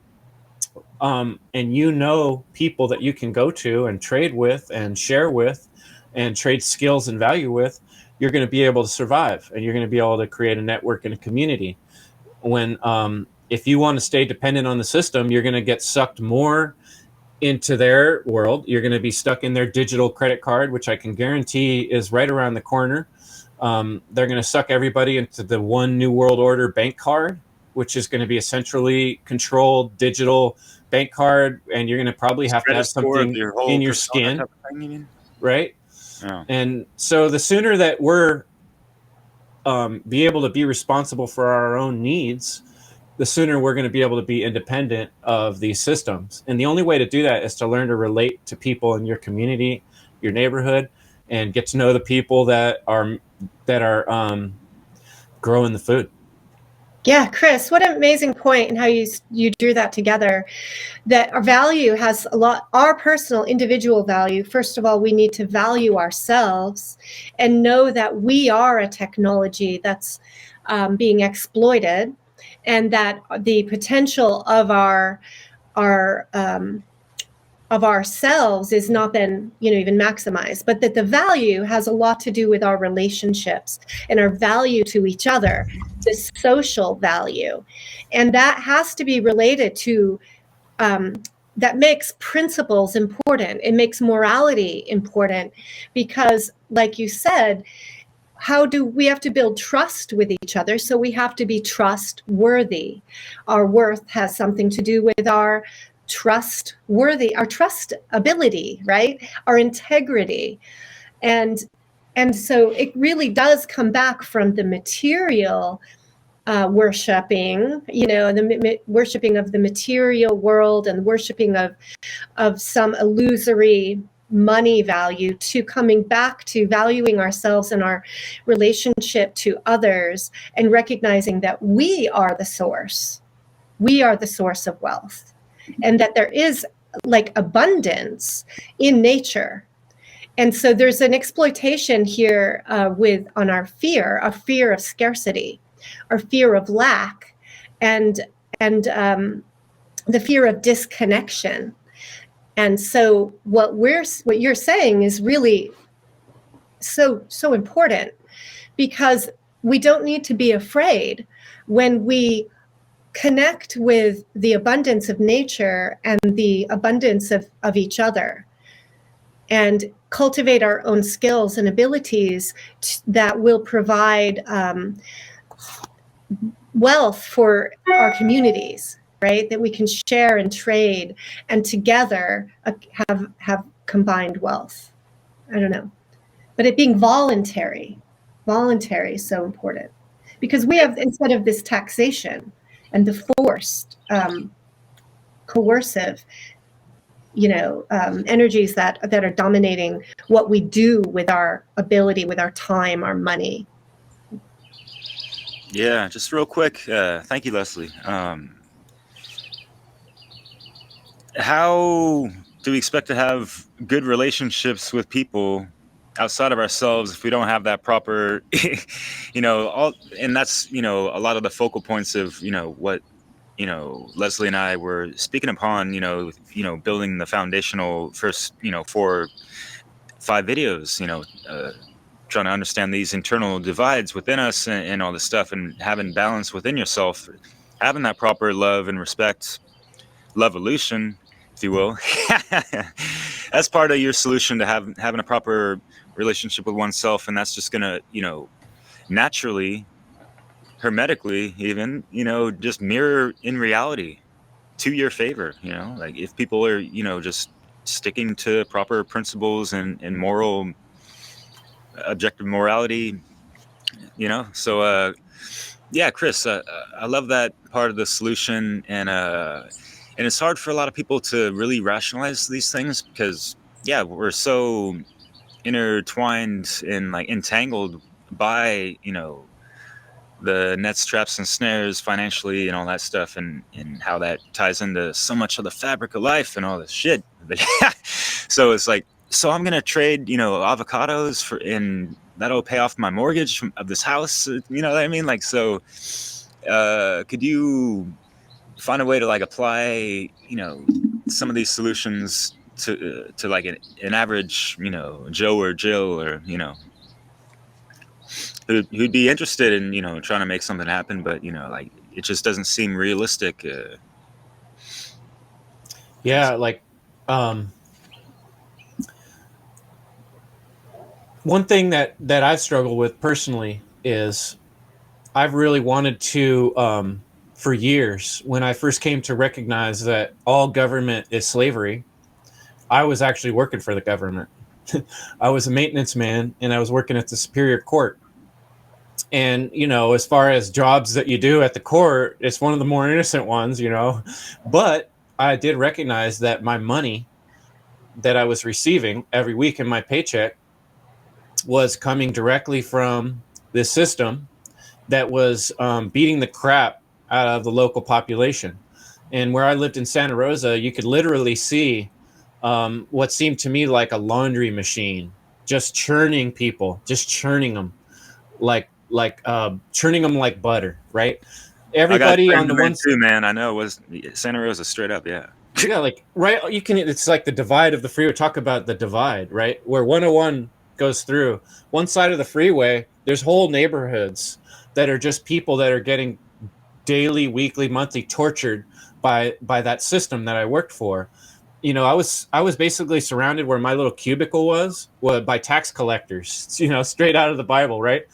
and you know people that you can go to and trade with and share with and trade skills and value with, you're going to be able to survive, and you're going to be able to create a network and a community. When if you want to stay dependent on the system, you're going to get sucked more into their world. You're going to be stuck in their digital credit card, which I can guarantee is right around the corner. They're going to suck everybody into the one New World Order bank card, which is going to be a centrally controlled digital bank card, and you're going to probably have to have something in your skin, thing, you mean? right? Yeah. And so the sooner that we're be able to be responsible for our own needs, the sooner we're going to be able to be independent of these systems. And the only way to do that is to learn to relate to people in your community, your neighborhood, and get to know the people that are growing the food. Yeah, Chris, what an amazing point, and how you drew that together. That our value has a lot, our personal individual value. First of all, we need to value ourselves and know that we are a technology that's being exploited, and that the potential of of ourselves is not then, even maximized, but that the value has a lot to do with our relationships and our value to each other, the social value. And that has to be related to, that makes principles important. It makes morality important, because like you said, how do we have to build trust with each other? So we have to be trustworthy. Our worth has something to do with our trustability, right? Our integrity. And so it really does come back from the material worshiping, the worshiping of the material world and worshiping of some illusory money value, to coming back to valuing ourselves and our relationship to others, and recognizing that we are the source. We are the source of wealth, and that there is like abundance in nature. And so there's an exploitation here on our fear of scarcity, our fear of lack, and the fear of disconnection. And so what you're saying is really so important, because we don't need to be afraid when we connect with the abundance of nature and the abundance of each other, and cultivate our own skills and abilities that will provide wealth for our communities, right? That we can share and trade, and together have combined wealth. I don't know, but it being voluntary is so important, because we have, instead of this taxation and the forced, coercive, energies that are dominating what we do with our ability, with our time, our money. Yeah, just real quick. Thank you, Leslie. How do we expect to have good relationships with people outside of ourselves if we don't have that proper, and that's, a lot of the focal points of, what, Leslie and I were speaking upon, building the foundational first, 4-5 videos, trying to understand these internal divides within us and all this stuff, and having balance within yourself, having that proper love and respect, love-evolution, if you will. That's part of your solution to having a proper relationship with oneself, and that's just gonna, naturally, hermetically even, just mirror in reality to your favor. Like if people are, just sticking to proper principles and moral, objective morality, so yeah, Chris, I love that part of the solution, and it's hard for a lot of people to really rationalize these things, because we're so intertwined and like entangled by, you know, the nets, traps, and snares financially and all that stuff, and how that ties into so much of the fabric of life and all this shit. So it's like, so I'm gonna trade, you know, avocados for, and that'll pay off my mortgage of this house. You know what I mean? Like, so could you find a way to like apply, you know, some of these solutions to like an average, you know, Joe or Jill, or, you know, who'd be interested in, you know, trying to make something happen, but, you know, like, it just doesn't seem realistic. Yeah, like one thing that I've struggled with personally is I've really wanted to, for years, when I first came to recognize that all government is slavery, I was actually working for the government. I was a maintenance man, and I was working at the Superior Court. And, you know, as far as jobs that you do at the court, it's one of the more innocent ones, you know. But I did recognize that my money that I was receiving every week in my paycheck was coming directly from this system that was beating the crap out of the local population. And where I lived in Santa Rosa, you could literally see what seemed to me like a laundry machine, just churning people, just churning them churning them like butter, right? Everybody on the one too, man. I know, it was Santa Rosa straight up, yeah. Yeah, like, right, you can, it's like the divide of the freeway. Talk about the divide, right? Where 101 goes through one side of the freeway, there's whole neighborhoods that are just people that are getting daily, weekly, monthly tortured by that system that I worked for. You know, I was basically surrounded where my little cubicle was by tax collectors, you know, straight out of the Bible, right?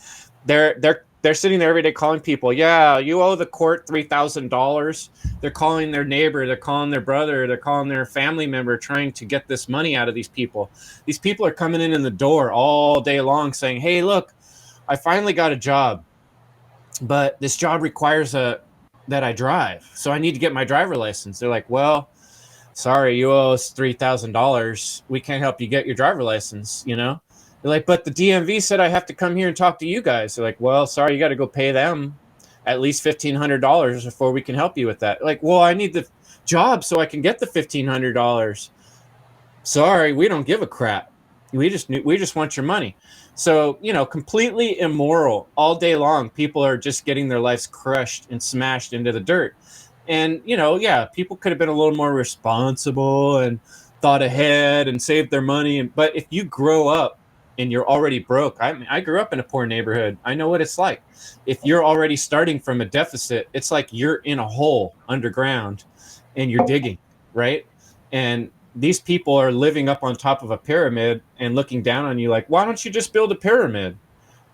They're sitting there every day calling people, yeah, you owe the court $3,000. They're calling their neighbor, they're calling their brother, they're calling their family member, trying to get this money out of these people. These people are coming in the door all day long saying, hey, look, I finally got a job, but this job requires that I drive. So I need to get my driver license. They're like, well, sorry, you owe us $3,000. We can't help you get your driver license, you know? They're like, but the DMV said I have to come here and talk to you guys. They're like, well, sorry, you got to go pay them at least $1,500 before we can help you with that. Like, well, I need the job so I can get the $1,500. Sorry, we don't give a crap. We just want your money. So, you know, completely immoral all day long. People are just getting their lives crushed and smashed into the dirt. And, you know, yeah, people could have been a little more responsible and thought ahead and saved their money. But if you grow up and you're already broke, I grew up in a poor neighborhood. I know what it's like. If you're already starting from a deficit, it's like you're in a hole underground and you're digging, right? And these people are living up on top of a pyramid and looking down on you like, why don't you just build a pyramid?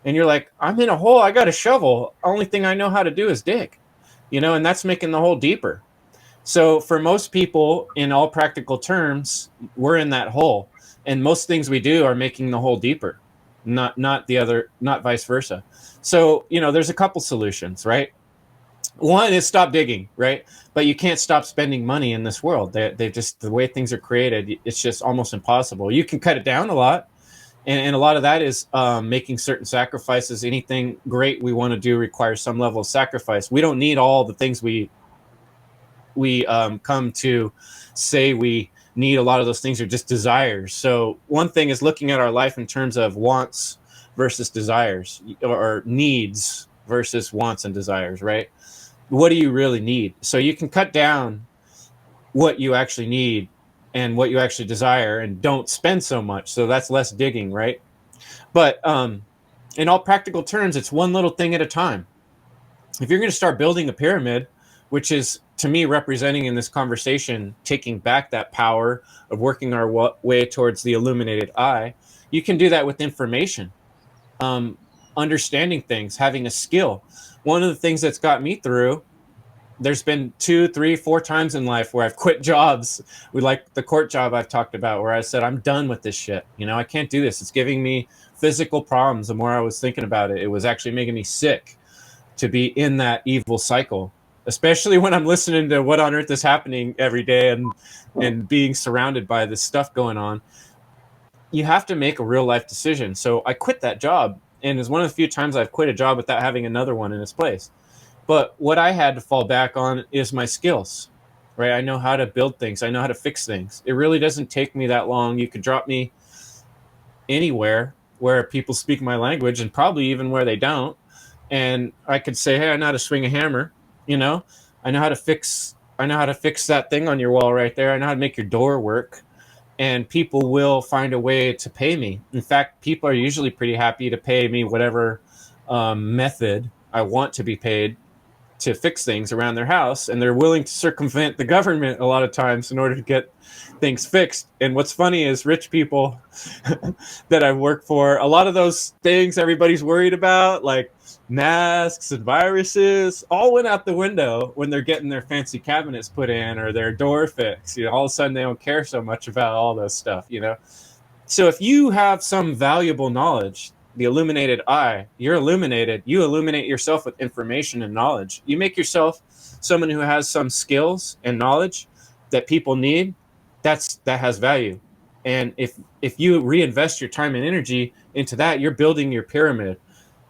And you're like, I'm in a hole. I got a shovel. Only thing I know how to do is dig, you know, and that's making the hole deeper. So for most people, in all practical terms, we're in that hole. And most things we do are making the hole deeper, not vice versa. So, you know, there's a couple solutions, right? One is stop digging, right? But you can't stop spending money in this world. They just, the way things are created, it's just almost impossible. You can cut it down a lot. And a lot of that is making certain sacrifices. Anything great we want to do requires some level of sacrifice. We don't need all the things we come to say we need. A lot of those things are just desires. So one thing is looking at our life in terms of wants versus desires, or needs versus wants and desires, right? What do you really need? So you can cut down what you actually need and what you actually desire and don't spend so much. So that's less digging, right? But in all practical terms, it's one little thing at a time. If you're going to start building a pyramid, which is, to me, representing in this conversation, taking back that power of working our way towards the illuminated eye, you can do that with information, understanding things, having a skill. One of the things that's got me through, there's been 2, 3, 4 times in life where I've quit jobs. Like the court job I've talked about, where I said, I'm done with this shit. You know, I can't do this. It's giving me physical problems. The more I was thinking about it, it was actually making me sick to be in that evil cycle, especially when I'm listening to what on earth is happening every day and being surrounded by this stuff going on. you have to make a real life decision. So I quit that job, and it's one of the few times I've quit a job without having another one in its place. But what I had to fall back on is my skills, right? I know how to build things. I know how to fix things. It really doesn't take me that long. You could drop me anywhere where people speak my language, and probably even where they don't. And I could say, hey, I know how to swing a hammer, you know, I know how to fix that thing on your wall right there. I know how to make your door work. And people will find a way to pay me. In fact, people are usually pretty happy to pay me whatever method I want to be paid to fix things around their house, and they're willing to circumvent the government a lot of times in order to get things fixed. And what's funny is rich people that I've worked for, a lot of those things everybody's worried about, like masks and viruses, all went out the window when they're getting their fancy cabinets put in or their door fixed. You know, all of a sudden they don't care so much about all this stuff, you know. So if you have some valuable knowledge, the illuminated eye, you're illuminated. You illuminate yourself with information and knowledge. You make yourself someone who has some skills and knowledge that people need. That has value. And if you reinvest your time and energy into that, you're building your pyramid,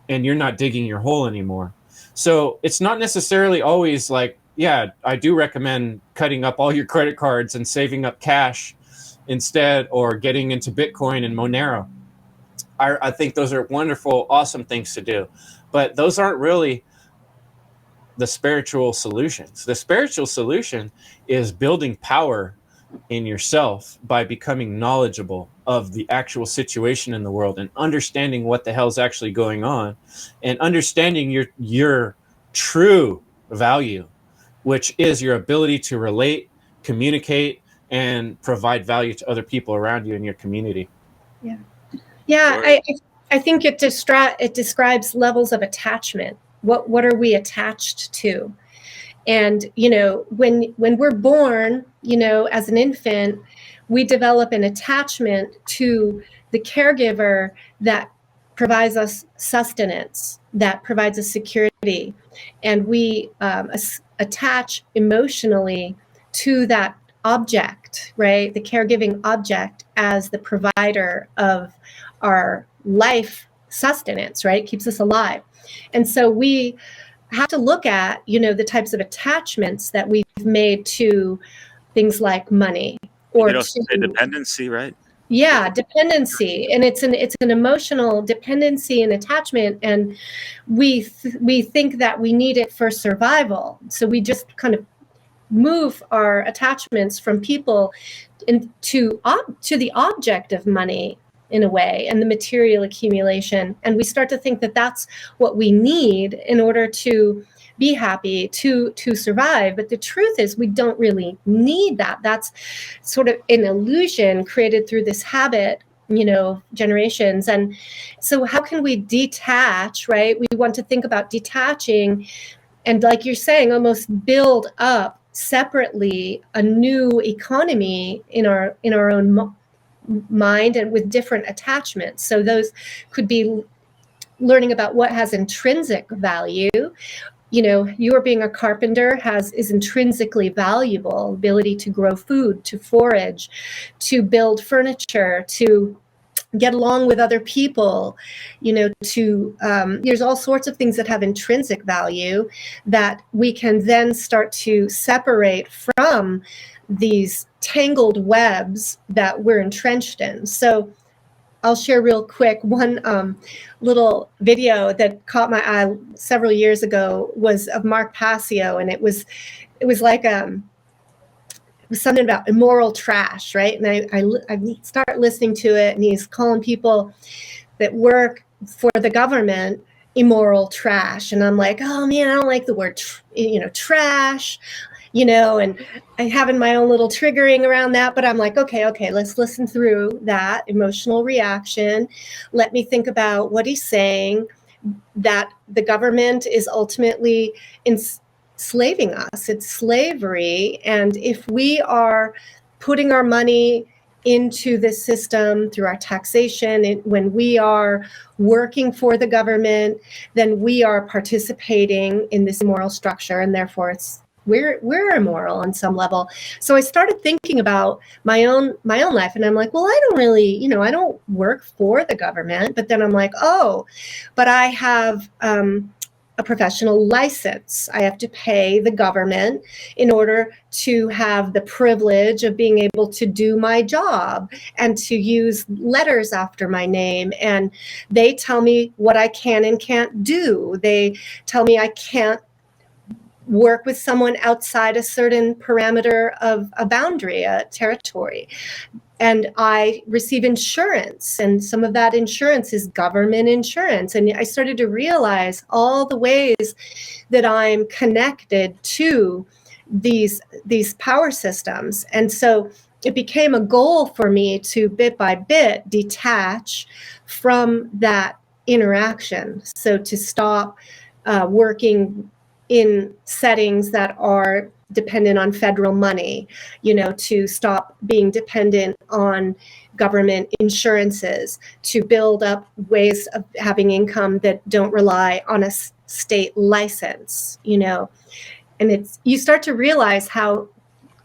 and you're not digging your hole anymore. So it's not necessarily always like, yeah, I do recommend cutting up all your credit cards and saving up cash instead, or getting into Bitcoin and Monero. I think those are wonderful, awesome things to do. But those aren't really the spiritual solutions. The spiritual solution is building power in yourself by becoming knowledgeable of the actual situation in the world and understanding what the hell is actually going on, and understanding your true value, which is your ability to relate, communicate, and provide value to other people around you in your community. Yeah. Yeah, I think it describes levels of attachment. What are we attached to? And, you know, when we're born, you know, as an infant, we develop an attachment to the caregiver that provides us sustenance, that provides us security. And we attach emotionally to that object, right? The caregiving object as the provider of our life sustenance, right? It keeps us alive. And so we have to look at, you know, the types of attachments that we've made to things like money, or you also say dependency, right? Yeah, dependency, and it's an emotional dependency and attachment, and we think that we need it for survival. So we just kind of move our attachments from people into to the object of money, in a way, and the material accumulation. And we start to think that that's what we need in order to be happy, to survive. But the truth is, we don't really need that. That's sort of an illusion created through this habit, you know, generations. And so how can we detach, right? We want to think about detaching, and like you're saying, almost build up separately a new economy in our own mind, and with different attachments. So those could be learning about what has intrinsic value. You know, you are being a carpenter is intrinsically valuable. Ability to grow food, to forage, to build furniture, to get along with other people, you know, there's all sorts of things that have intrinsic value that we can then start to separate from these tangled webs that we're entrenched in. So I'll share real quick one little video that caught my eye several years ago was of Mark Passio, and it was like it was something about immoral trash, right? And I start listening to it, and he's calling people that work for the government immoral trash, and I'm like, oh man, I don't like the word trash. You know, and I having my own little triggering around that, but I'm like, okay, let's listen through that emotional reaction. Let me think about what he's saying, that the government is ultimately enslaving us. It's slavery. And if we are putting our money into this system through our taxation, when we are working for the government, then we are participating in this immoral structure, and therefore it's we're immoral on some level. So I started thinking about my own life, and I'm like, well, I don't really, I don't work for the government. But then I'm like, oh, but I have a professional license. I have to pay the government in order to have the privilege of being able to do my job and to use letters after my name. And they tell me what I can and can't do. They tell me I can't work with someone outside a certain parameter of a boundary, a territory. And I receive insurance, and some of that insurance is government insurance. And I started to realize all the ways that I'm connected to these power systems. And so it became a goal for me to bit by bit detach from that interaction. So to stop working in settings that are dependent on federal money, to stop being dependent on government insurances, to build up ways of having income that don't rely on a state license, and you start to realize how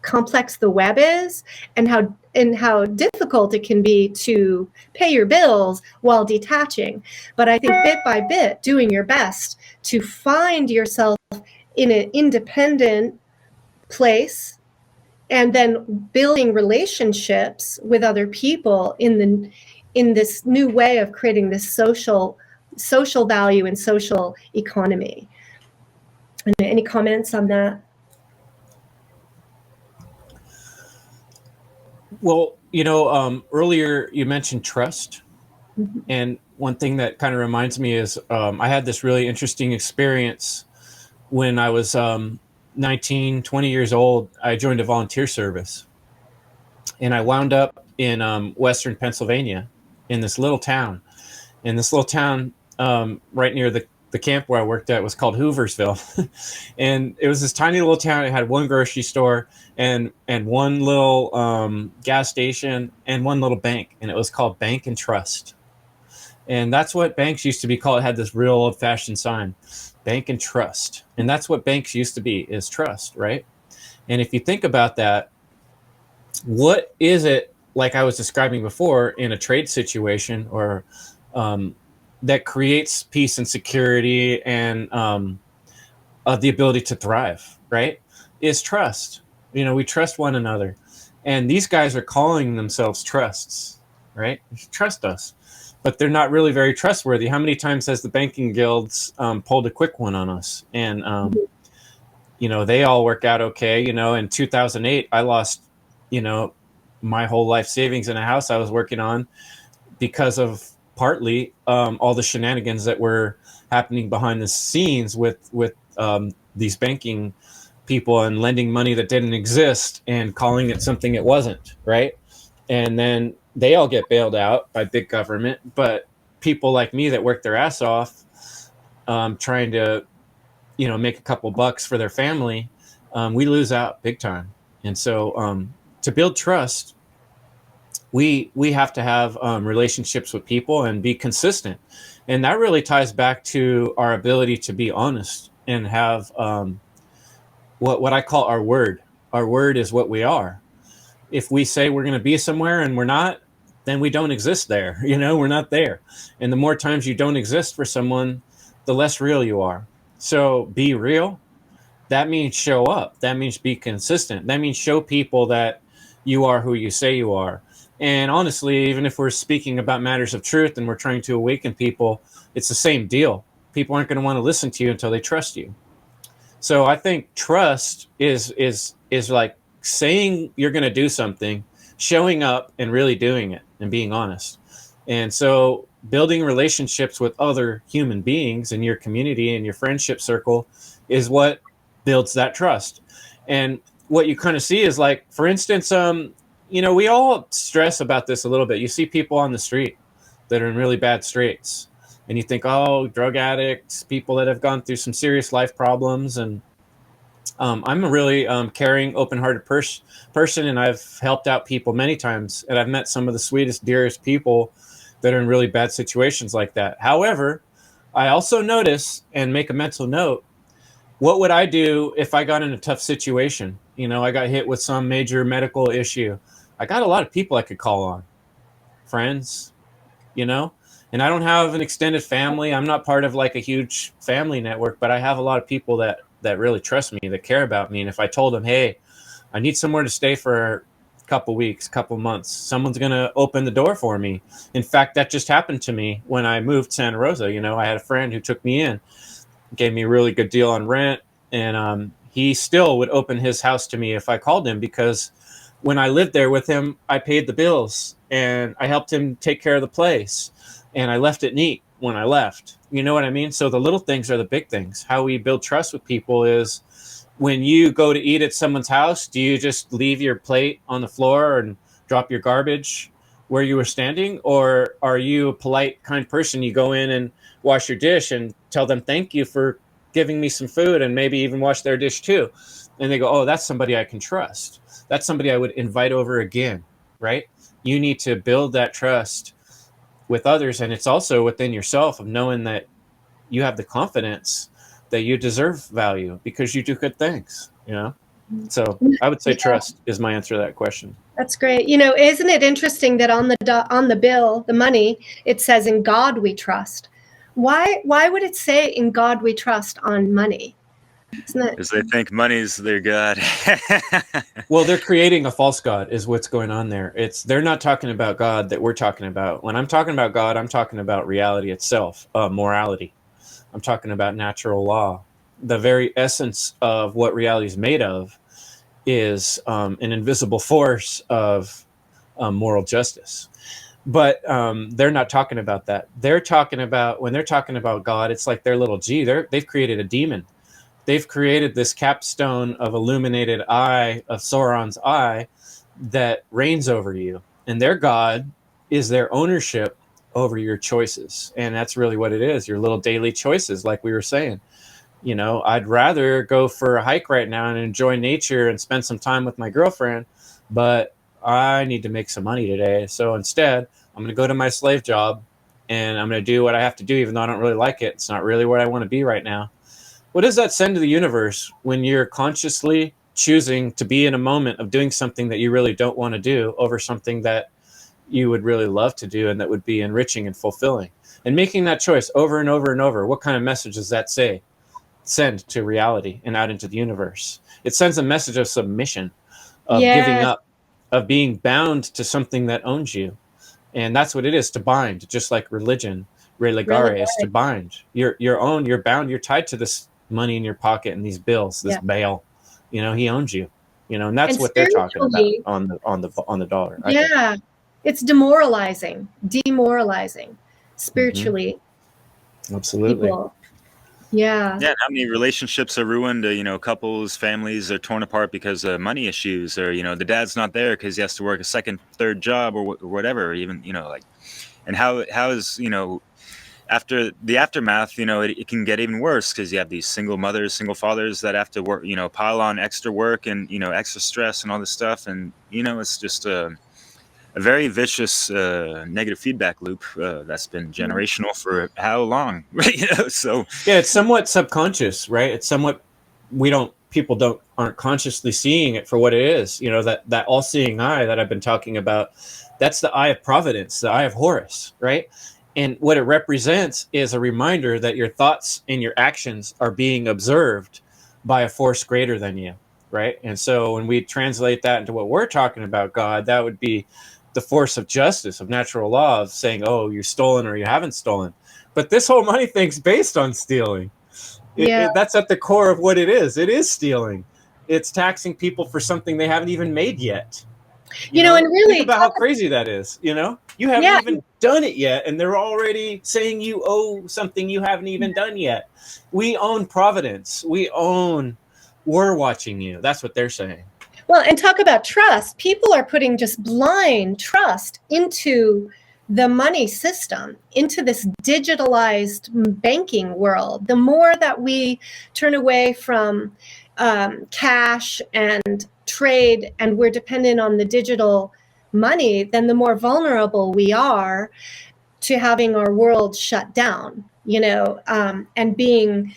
complex the web is and how difficult it can be to pay your bills while detaching. But I think bit by bit, doing your best to find yourself in an independent place and then building relationships with other people in this new way of creating this social value and social economy. Any comments on that? Well, earlier you mentioned trust. Mm-hmm. And one thing that kind of reminds me is I had this really interesting experience when I was 19, 20 years old. I joined a volunteer service, and I wound up in Western Pennsylvania in this little town. And this little town right near the camp where I worked at was called Hooversville. And it was this tiny little town. It had one grocery store and one little gas station and one little bank. And it was called Bank and Trust. And that's what banks used to be called. It had this real old-fashioned sign, Bank and Trust. And that's what banks used to be, is trust, right? And if you think about that, what is it, like I was describing before, in a trade situation or that creates peace and security and the ability to thrive, right? Is trust. We trust one another. And these guys are calling themselves trusts, right? Trust us. But they're not really very trustworthy. How many times has the banking guilds pulled a quick one on us? And, they all work out okay. In 2008, I lost, my whole life savings in a house I was working on because of partly all the shenanigans that were happening behind the scenes with these banking people and lending money that didn't exist and calling it something it wasn't, right? And then they all get bailed out by big government, but people like me that work their ass off trying to, make a couple bucks for their family, we lose out big time. And so to build trust, we have to have relationships with people and be consistent. And that really ties back to our ability to be honest and have what I call our word. Our word is what we are. If we say we're going to be somewhere and we're not, then we don't exist there. We're not there. And the more times you don't exist for someone, the less real you are. So be real. That means show up. That means be consistent. That means show people that you are who you say you are. And honestly, even if we're speaking about matters of truth and we're trying to awaken people, it's the same deal. People aren't going to want to listen to you until they trust you. So I think trust is like saying you're going to do something, showing up and really doing it and being honest. And so building relationships with other human beings in your community and your friendship circle is what builds that trust. And what you kind of see is, like, for instance, we all stress about this a little bit. You see people on the street that are in really bad straits, and you think, oh, drug addicts, people that have gone through some serious life problems. And I'm a really caring, open-hearted person, and I've helped out people many times, and I've met some of the sweetest, dearest people that are in really bad situations like that. However, I also notice and make a mental note What would I do if I got in a tough situation? You know, I got hit with some major medical issue. I got a lot of people I could call on, friends, you know, and I don't have an extended family. I'm not part of like a huge family network, but I have a lot of people that really trust me, that care about me. And if I told them, hey, I need somewhere to stay for a couple weeks, couple months, someone's going to open the door for me. In fact, that just happened to me when I moved to Santa Rosa. You know, I had a friend who took me in, gave me a really good deal on rent, and he still would open his house to me if I called him, because when I lived there with him, I paid the bills and I helped him take care of the place, and I left it neat when I left. You know what I mean? So the little things are the big things. How we build trust with people is, when you go to eat at someone's house, do you just leave your plate on the floor and drop your garbage where you were standing? Or are you a polite, kind person? You go in and wash your dish and tell them thank you for giving me some food, and maybe even wash their dish too. And they go, oh, that's somebody I can trust. That's somebody I would invite over again, right? You need to build that trust with others. And it's also within yourself, of knowing that you have the confidence that you deserve value because you do good things, you know? So I would say trust is my answer to that question. That's great. You know, isn't it interesting that on the bill, the money, it says "In God we trust." Why would it say "In God we trust" on money? Isn't it? Because they think money's their god. Well, they're creating a false god is what's going on there. They're not talking about God that we're talking about. When I'm talking about God, I'm talking about reality itself, morality. I'm talking about natural law. The very essence of what reality is made of is an invisible force of moral justice. But they're not talking about that. They're talking about, when they're talking about God, it's like their little G. They've created a demon. They've created this capstone of illuminated eye, of Sauron's eye, that reigns over you. And their God is their ownership over your choices. And that's really what it is, your little daily choices, like we were saying. You know, I'd rather go for a hike right now and enjoy nature and spend some time with my girlfriend, but I need to make some money today. So instead, I'm going to go to my slave job and I'm going to do what I have to do, even though I don't really like it. It's not really where I want to be right now. What does that send to the universe when you're consciously choosing to be in a moment of doing something that you really don't want to do over something that you would really love to do and that would be enriching and fulfilling? And making that choice over and over and over, what kind of message does that send to reality and out into the universe? It sends a message of submission, of giving up, of being bound to something that owns you. And that's what it is, to bind, just like religion. Religare is to bind. You're bound, you're tied to this money in your pocket and these bills, this bail. You know, he owns you. You know, and that's what they're talking about on the dollar. Yeah. It's demoralizing spiritually. Absolutely. People. Yeah. Yeah, how many relationships are ruined? You know, couples, families are torn apart because of money issues, or, you know, the dad's not there because he has to work a second, third job, or whatever. Even, you know, like, and how is, you know, after the aftermath, you know, it can get even worse because you have these single mothers, single fathers that have to work, you know, pile on extra work and, you know, extra stress and all this stuff, and, you know, it's just a very vicious negative feedback loop that's been generational for how long? You know, so yeah, it's somewhat subconscious, right? It's somewhat, people aren't consciously seeing it for what it is. You know, that all-seeing eye that I've been talking about, that's the eye of providence, the eye of Horus, right? And what it represents is a reminder that your thoughts and your actions are being observed by a force greater than you, right? And so when we translate that into what we're talking about, God, that would be the force of justice, of natural law, of saying, oh, you've stolen or you haven't stolen. But this whole money thing's based on stealing. That's at the core of what it is. It is stealing. It's taxing people for something they haven't even made yet. You know, and really think about how crazy that is. You know, you haven't even done it yet, and they're already saying you owe something you haven't even done yet. We own providence. We're watching you. That's what they're saying. Well, and talk about trust. People are putting just blind trust into the money system, into this digitalized banking world. The more that we turn away from cash and trade, and we're dependent on the digital money, then the more vulnerable we are to having our world shut down, you know, and being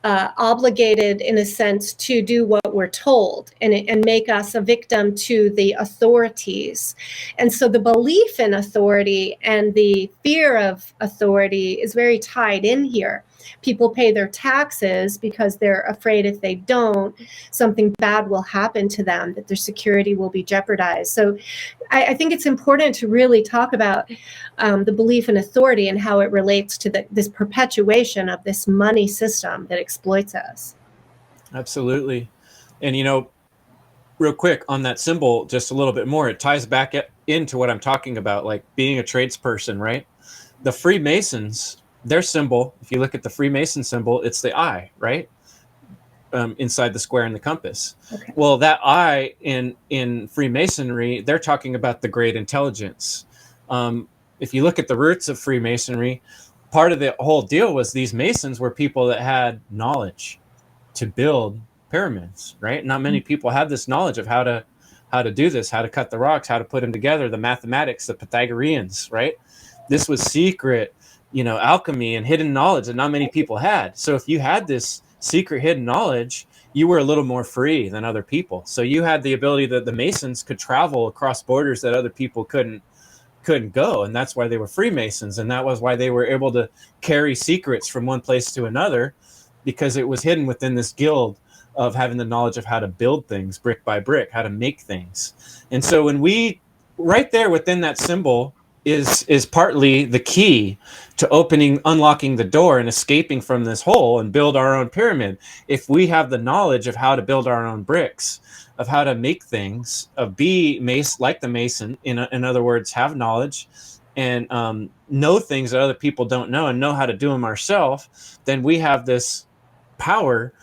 obligated, in a sense, to do what we're told and make us a victim to the authorities. And so the belief in authority and the fear of authority is very tied in here. People pay their taxes because they're afraid if they don't, something bad will happen to them, that their security will be jeopardized. So I think it's important to really talk about the belief in authority and how it relates to this perpetuation of this money system that exploits us. Absolutely. And, real quick on that symbol, just a little bit more, it ties back into what I'm talking about, like being a tradesperson, right? The Freemasons, their symbol, if you look at the Freemason symbol, it's the eye, right? Inside the square and the compass. Okay. Well, that eye in Freemasonry, they're talking about the great intelligence. If you look at the roots of Freemasonry, part of the whole deal was these Masons were people that had knowledge to build pyramids, right? Not many people have this knowledge of how to do this, how to cut the rocks, how to put them together, the mathematics, the Pythagoreans, right? This was secret, alchemy and hidden knowledge that not many people had. So if you had this secret hidden knowledge, you were a little more free than other people. So you had the ability that the Masons could travel across borders that other people couldn't go, and that's why they were Freemasons, and that was why they were able to carry secrets from one place to another, because it was hidden within this guild of having the knowledge of how to build things brick by brick, how to make things. And so when we right there within that symbol is partly the key to unlocking the door and escaping from this hole and build our own pyramid. If we have the knowledge of how to build our own bricks, of how to make things, of be like the Mason, in other words, have knowledge and know things that other people don't know and know how to do them ourselves, then we have this power,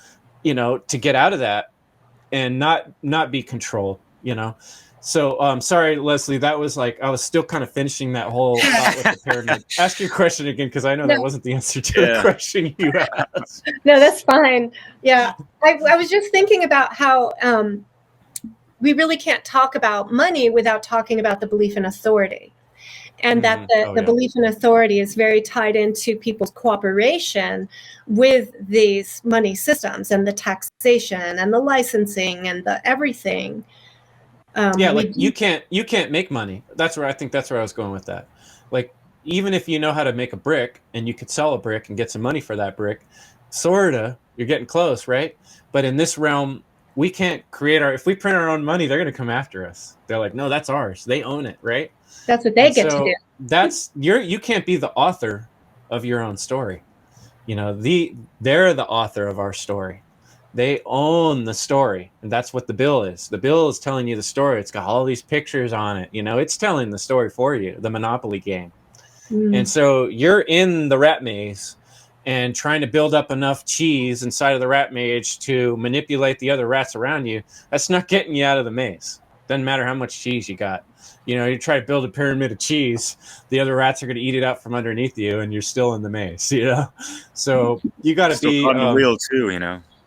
to get out of that and not be controlled, So sorry, Leslie, that was like, I was still kind of finishing that whole thought with the pyramid. Ask your question again, because I know that wasn't the answer to the question you asked. No, that's fine. Yeah, I was just thinking about how we really can't talk about money without talking about the belief in authority. And that the belief in authority is very tied into people's cooperation with these money systems and the taxation and the licensing and the everything. You can't make money. That's where I was going with that. Like, even if you know how to make a brick and you could sell a brick and get some money for that brick, sorta, you're getting close, right? But in this realm, we can't if we print our own money, they're going to come after us. They're like, no, that's ours. They own it, right? That's what they get to do. You can't be the author of your own story. They're the author of our story. They own the story, and that's what the bill is. The bill is telling you the story. It's got all these pictures on it. It's telling the story for you, the Monopoly game. And so you're in the rat maze and trying to build up enough cheese inside of the rat maze to manipulate the other rats around you. That's not getting you out of the maze. Doesn't matter how much cheese you got. You try to build a pyramid of cheese, the other rats are going to eat it out from underneath you, and you're still in the maze, So you got to be on the wheel too,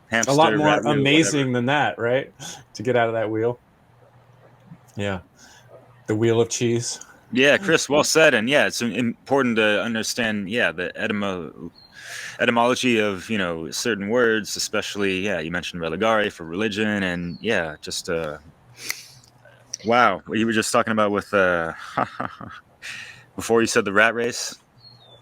Hamster, a lot more wheel, amazing than that, right? To get out of that wheel. Yeah. The wheel of cheese. Yeah, Chris, well said. And yeah, it's important to understand, the etymology of, certain words, especially, you mentioned religare for religion. And just, wow, what you were just talking about with, before you said the rat race.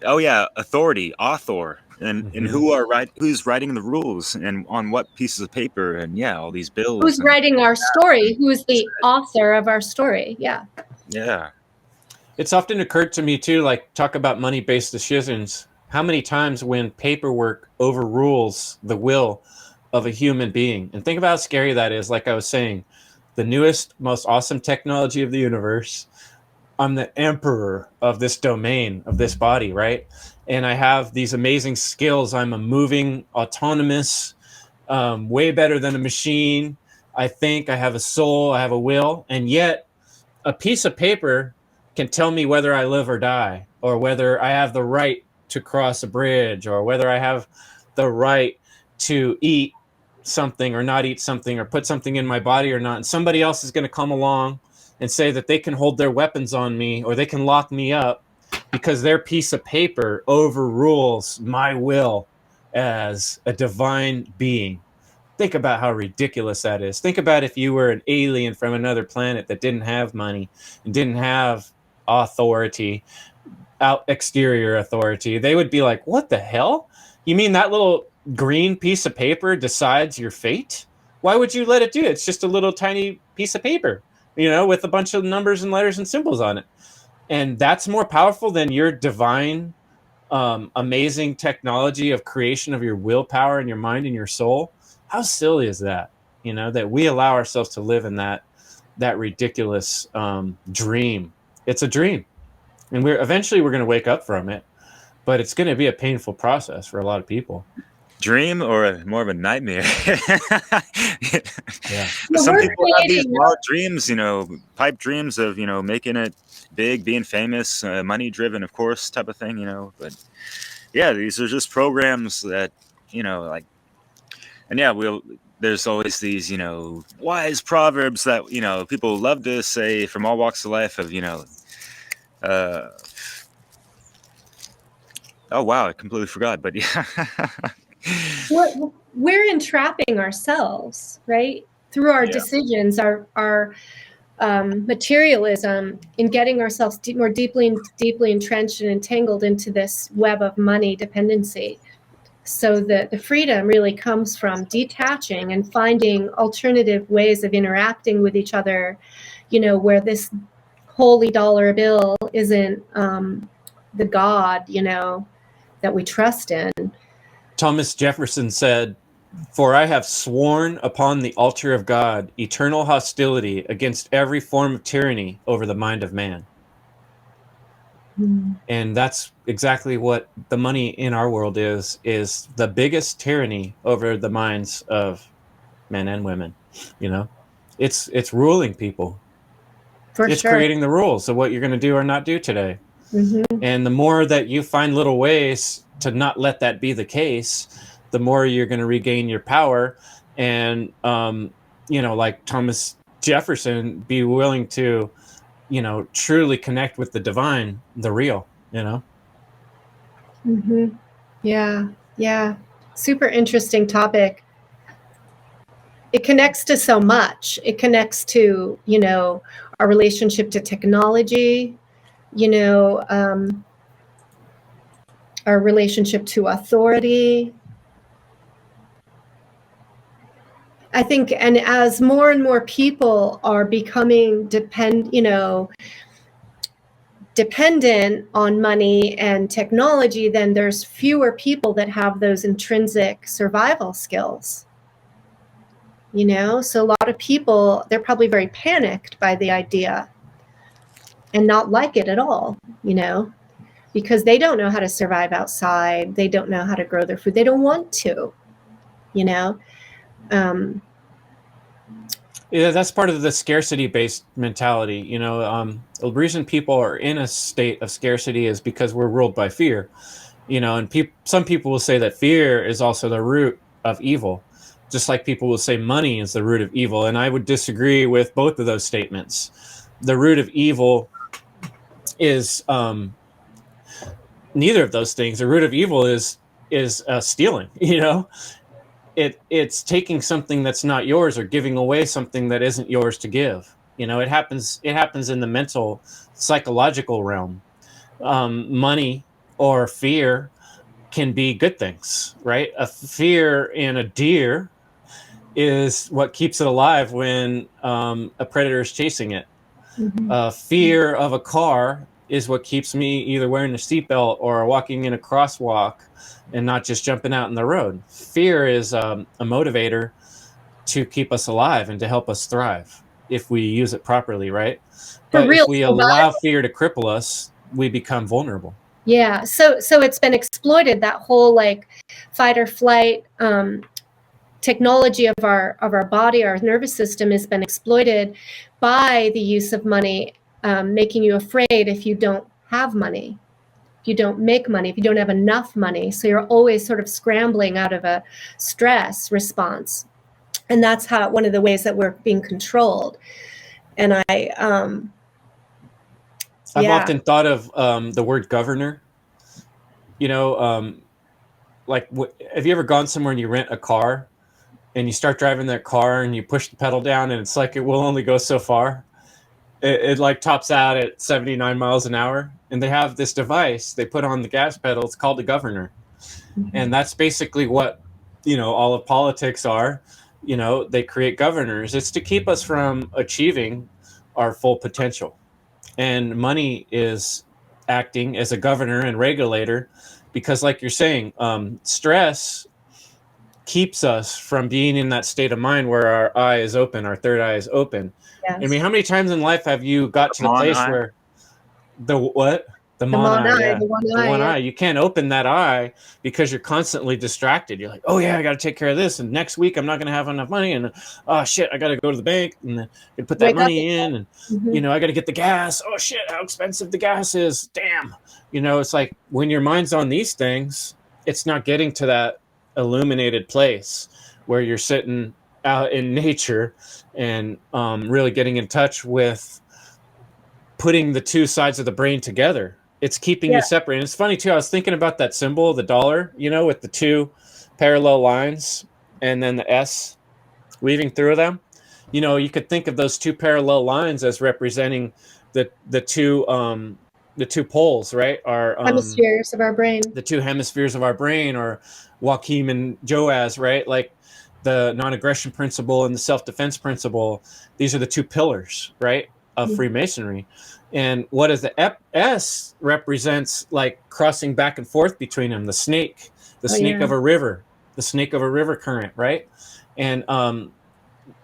Oh yeah, authority, author. And who's writing the rules and on what pieces of paper and all these bills. Who's writing our story? Who is the author of our story? Yeah. Yeah. It's often occurred to me too, like, talk about money-based decisions. How many times when paperwork overrules the will of a human being? And think about how scary that is. Like I was saying, the newest, most awesome technology of the universe. I'm the emperor of this domain, of this body, right? And I have these amazing skills. I'm a moving, autonomous, way better than a machine. I think I have a soul, I have a will. And yet a piece of paper can tell me whether I live or die, or whether I have the right to cross a bridge, or whether I have the right to eat something or not eat something, or put something in my body or not. And somebody else is going to come along and say that they can hold their weapons on me, or they can lock me up because their piece of paper overrules my will as a divine being. Think about how ridiculous that is. Think about if you were an alien from another planet that didn't have money and didn't have authority, exterior authority. They would be like, what the hell? You mean that little green piece of paper decides your fate? Why would you let it do it? It's just a little tiny piece of paper, with a bunch of numbers and letters and symbols on it. And that's more powerful than your divine, amazing technology of creation of your willpower and your mind and your soul. How silly is that? That we allow ourselves to live in that ridiculous dream. It's a dream, and we're going to wake up from it, but it's going to be a painful process for a lot of people. Dream or more of a nightmare? Yeah. Some people have these wild dreams, pipe dreams of, making it big, being famous, money driven, of course, type of thing, but yeah, these are just programs that, and yeah, there's always these, wise proverbs that, people love to say from all walks of life of, oh wow, I completely forgot, but yeah. We're entrapping ourselves, right? Through our decisions, our materialism, in getting ourselves more deeply entrenched and entangled into this web of money dependency. So the freedom really comes from detaching and finding alternative ways of interacting with each other, where this holy dollar bill isn't the God, that we trust in. Thomas Jefferson said, "For I have sworn upon the altar of God eternal hostility against every form of tyranny over the mind of man." And that's exactly what the money in our world is the biggest tyranny over the minds of men and women. It's ruling people. It's creating the rules of what you're going to do or not do today. And the more that you find little ways to not let that be the case, the more you're going to regain your power. And, like Thomas Jefferson, be willing to, truly connect with the divine, the real, Yeah. Super interesting topic. It connects to so much. It connects to, our relationship to technology, our relationship to authority. I think, and as more and more people are becoming dependent on money and technology, then there's fewer people that have those intrinsic survival skills. So a lot of people, they're probably very panicked by the idea and not like it at all, because they don't know how to survive outside. They don't know how to grow their food. They don't want to, Yeah, that's part of the scarcity-based mentality. The reason people are in a state of scarcity is because we're ruled by fear. And some people will say that fear is also the root of evil, just like people will say money is the root of evil. And I would disagree with both of those statements. The root of evil is neither of those things. The root of evil is stealing. It's taking something that's not yours or giving away something that isn't yours to give. It happens in the mental, psychological realm. Money or fear can be good things, right? A fear in a deer is what keeps it alive when a predator is chasing it. Fear of a car is what keeps me either wearing a seatbelt or walking in a crosswalk and not just jumping out in the road. Fear is a motivator to keep us alive and to help us thrive if we use it properly, right? But if we allow fear to cripple us, we become vulnerable. Yeah. So it's been exploited, that whole fight or flight technology of our body, our nervous system has been exploited by the use of money, making you afraid if you don't have money, if you don't make money, if you don't have enough money. So you're always sort of scrambling out of a stress response. And that's one of the ways that we're being controlled. And I've often thought of the word governor. like, have you ever gone somewhere and you rent a car and you start driving that car and you push the pedal down and it's like it will only go so far? It like tops out at 79 miles an hour, and they have this device they put on the gas pedal. It's called a governor. And that's basically what, all of politics are. They create governors. It's to keep us from achieving our full potential. And money is acting as a governor and regulator because, like you're saying, stress keeps us from being in that state of mind where our eye is open, our third eye is open. Yes. I mean, how many times in life have you got to the place mon-eye? where the what? The mon-eye, yeah. the one The eye, one yeah. eye. You can't open that eye because you're constantly distracted. You're like, oh yeah, I got to take care of this, and next week I'm not going to have enough money, and oh shit, I got to go to the bank and put that Wake up money in, and Mhm. I got to get the gas. Oh shit, how expensive the gas is. Damn. It's like when your mind's on these things, it's not getting to that illuminated place where you're sitting out in nature and really getting in touch with putting the two sides of the brain together. It's keeping Yeah. you separate. And it's funny too. I was thinking about that symbol, the dollar, with the two parallel lines and then the S weaving through them. You could think of those two parallel lines as representing the two poles, right? Our Hemispheres of our brain. the two hemispheres of our brain, or Joachim and Joaz, right? Like the non-aggression principle and the self-defense principle. These are the two pillars, right, of Freemasonry. And what is the S represents, like crossing back and forth between them, the snake of a river, the snake of a river current, right? And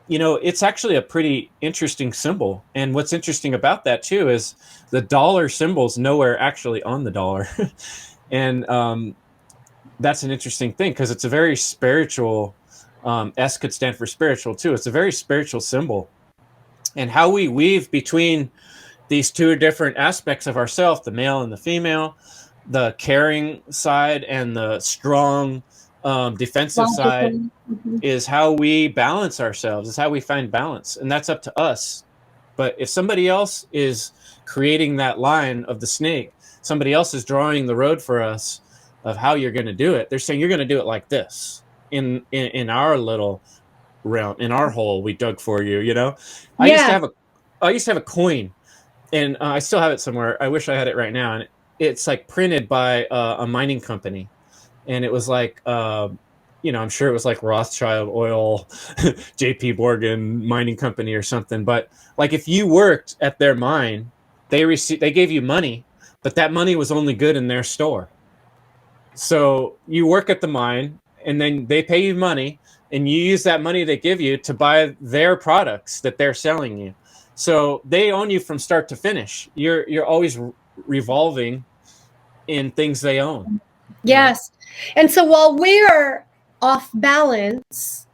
it's actually a pretty interesting symbol. And what's interesting about that too is the dollar symbol's nowhere actually on the dollar. And that's an interesting thing because it's a very spiritual, S could stand for spiritual too. It's a very spiritual symbol. And how we weave between these two different aspects of ourselves, the male and the female, the caring side and the strong defensive side, is how we balance ourselves, is how we find balance. And that's up to us. But if somebody else is creating that line of the snake, somebody else is drawing the road for us of how you're going to do it. They're saying you're going to do it like this in our little realm, in our hole we dug for you. I used to have a coin, and I still have it somewhere. I wish I had it right now. And it's like printed by a mining company, and it was like I'm sure it was like Rothschild Oil, J.P. Morgan Mining Company or something. But like if you worked at their mine, they gave you money, but that money was only good in their store. So you work at the mine, and then they pay you money, and you use that money they give you to buy their products that they're selling you. So they own you from start to finish. You're always revolving in things they own. Yes. And so while we're off balance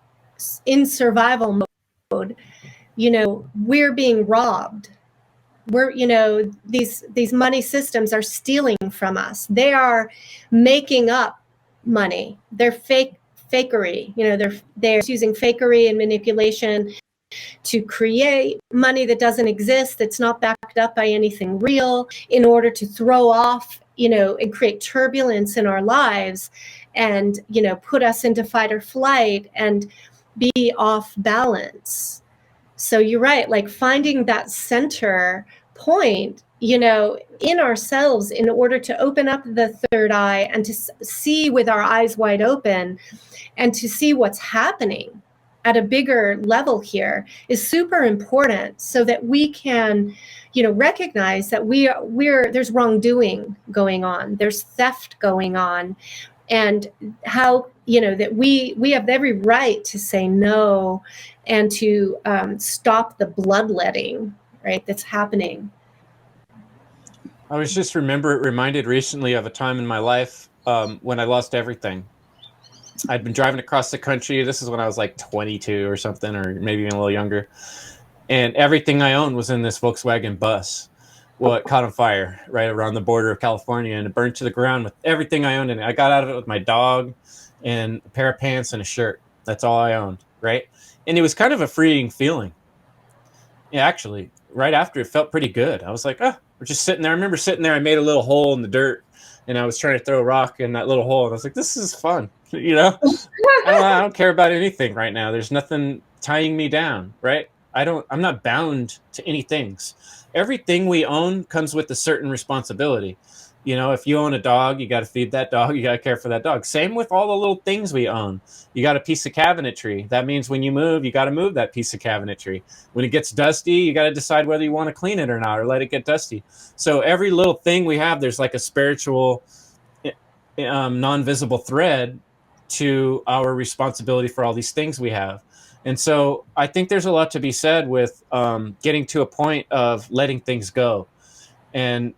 in survival mode, we're being robbed. We're, these money systems are stealing from us. They are making up money. They're fakery. They're using fakery and manipulation to create money that doesn't exist, that's not backed up by anything real, in order to throw off, and create turbulence in our lives and, put us into fight or flight and be off balance. So you're right, like finding that center point, in ourselves in order to open up the third eye and to see with our eyes wide open and to see what's happening at a bigger level here is super important, so that we can, recognize that there's wrongdoing going on, there's theft going on, and how, that we have every right to say no and to stop the bloodletting, right, that's happening. I was just reminded recently of a time in my life when I lost everything. I'd been driving across the country. This is when I was like 22 or something, or maybe even a little younger. And everything I owned was in this Volkswagen bus. Well, it caught on fire right around the border of California, and it burned to the ground with everything I owned in it. I got out of it with my dog and a pair of pants and a shirt. That's all I owned, right? And it was kind of a freeing feeling. Yeah, actually, right after, it felt pretty good. I was like, we're just sitting there. I remember sitting there. I made a little hole in the dirt, and I was trying to throw a rock in that little hole, and I was like, this is fun. I don't care about anything right now. There's nothing tying me down, right? I'm not bound to any things. Everything we own comes with a certain responsibility. If you own a dog, you got to feed that dog. You got to care for that dog. Same with all the little things we own. You got a piece of cabinetry. That means when you move, you got to move that piece of cabinetry. When it gets dusty, you got to decide whether you want to clean it or not, or let it get dusty. So every little thing we have, there's like a spiritual, non-visible thread to our responsibility for all these things we have. And so I think there's a lot to be said with getting to a point of letting things go, and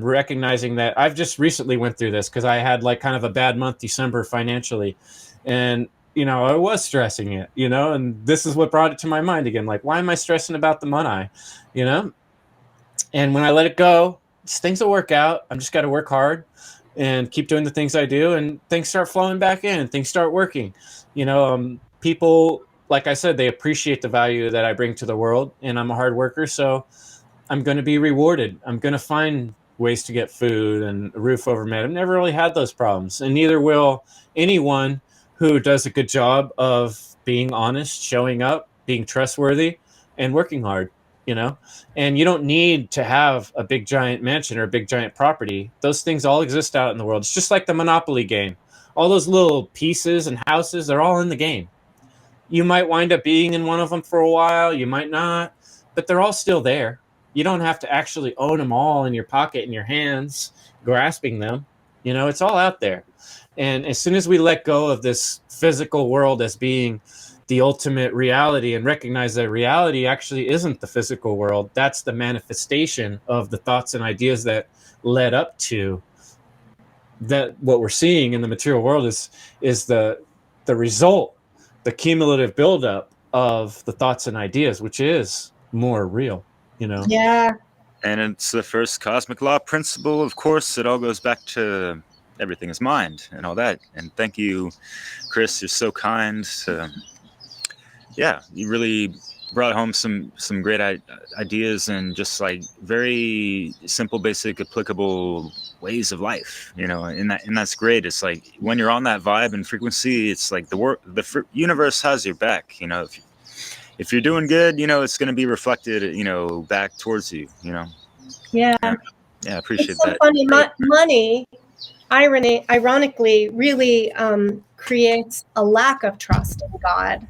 recognizing that I've just recently went through this because I had like kind of a bad month, December, financially. And, I was stressing it, and this is what brought it to my mind again. Like, why am I stressing about the mon-eye, And when I let it go, things will work out. I'm just got to work hard and keep doing the things I do, and things start flowing back in, things start working. People, like I said, they appreciate the value that I bring to the world, and I'm a hard worker. So I'm going to be rewarded. I'm going to find ways to get food and a roof over my head. I've never really had those problems, and neither will anyone who does a good job of being honest, showing up, being trustworthy, and working hard. And you don't need to have a big giant mansion or a big giant property. Those things all exist out in the world. It's just like the Monopoly game. All those little pieces and houses, they're all in the game. You might wind up being in one of them for a while, you might not, but they're all still there. You don't have to actually own them all in your pocket, in your hands, grasping them. It's all out there. And as soon as we let go of this physical world as being the ultimate reality and recognize that reality actually isn't the physical world, that's the manifestation of the thoughts and ideas that led up to that. What we're seeing in the material world is the result, the cumulative buildup of the thoughts and ideas, which is more real. Yeah. And it's the first cosmic law principle. Of course, it all goes back to everything is mind and all that. And thank you, Chris. You're so kind. Yeah, you really brought home some great ideas and just like very simple, basic, applicable ways of life. And that's great. It's like when you're on that vibe and frequency, it's like the universe has your back. If you're doing good, it's going to be reflected, back towards you. Yeah. Yeah, I appreciate It's so that. funny. Money, ironically, really creates a lack of trust in God,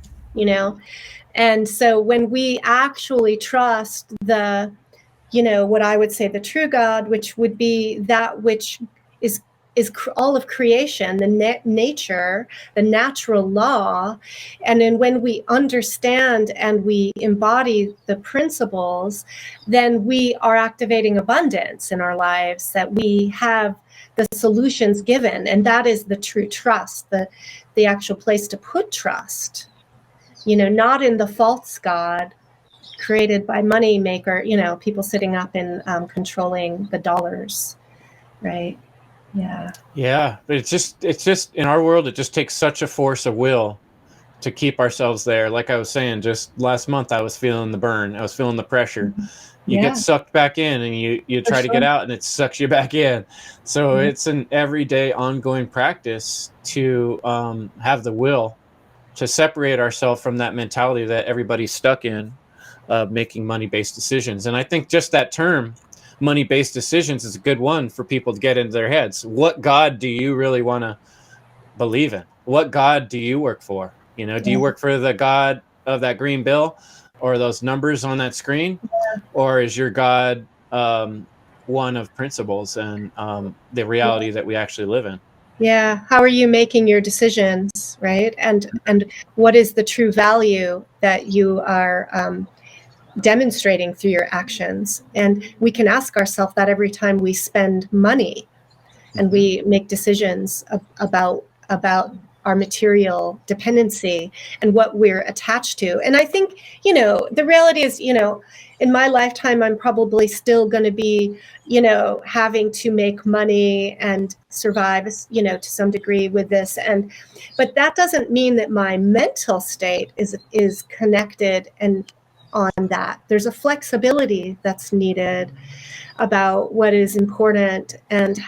And so when we actually trust the, what I would say the true God, which would be that which is all of creation, the nature, the natural law. And then when we understand and we embody the principles, then we are activating abundance in our lives, that we have the solutions given. And that is the true trust, the actual place to put trust, not in the false God created by money maker, people sitting up and controlling the dollars, right? Yeah, but it's just in our world, it just takes such a force of will to keep ourselves there. Like I was saying, just last month I was feeling the burn, I was feeling the pressure. You get sucked back in, and you try to get out, and it sucks you back in. So it's an everyday ongoing practice to have the will to separate ourselves from that mentality that everybody's stuck in, making money-based decisions. And I think just that term, money-based decisions, is a good one for people to get into their heads. What God do you really want to believe in? What God do you work for? Do you work for the God of that green bill or those numbers on that screen? Or is your God one of principles and the reality that we actually live in? Yeah. How are you making your decisions, right? And what is the true value that you are demonstrating through your actions? And we can ask ourselves that every time we spend money and we make decisions about our material dependency and what we're attached to. And I think, the reality is, in my lifetime, I'm probably still going to be, having to make money and survive, to some degree with this. But that doesn't mean that my mental state is connected and on that. There's a flexibility that's needed about what is important and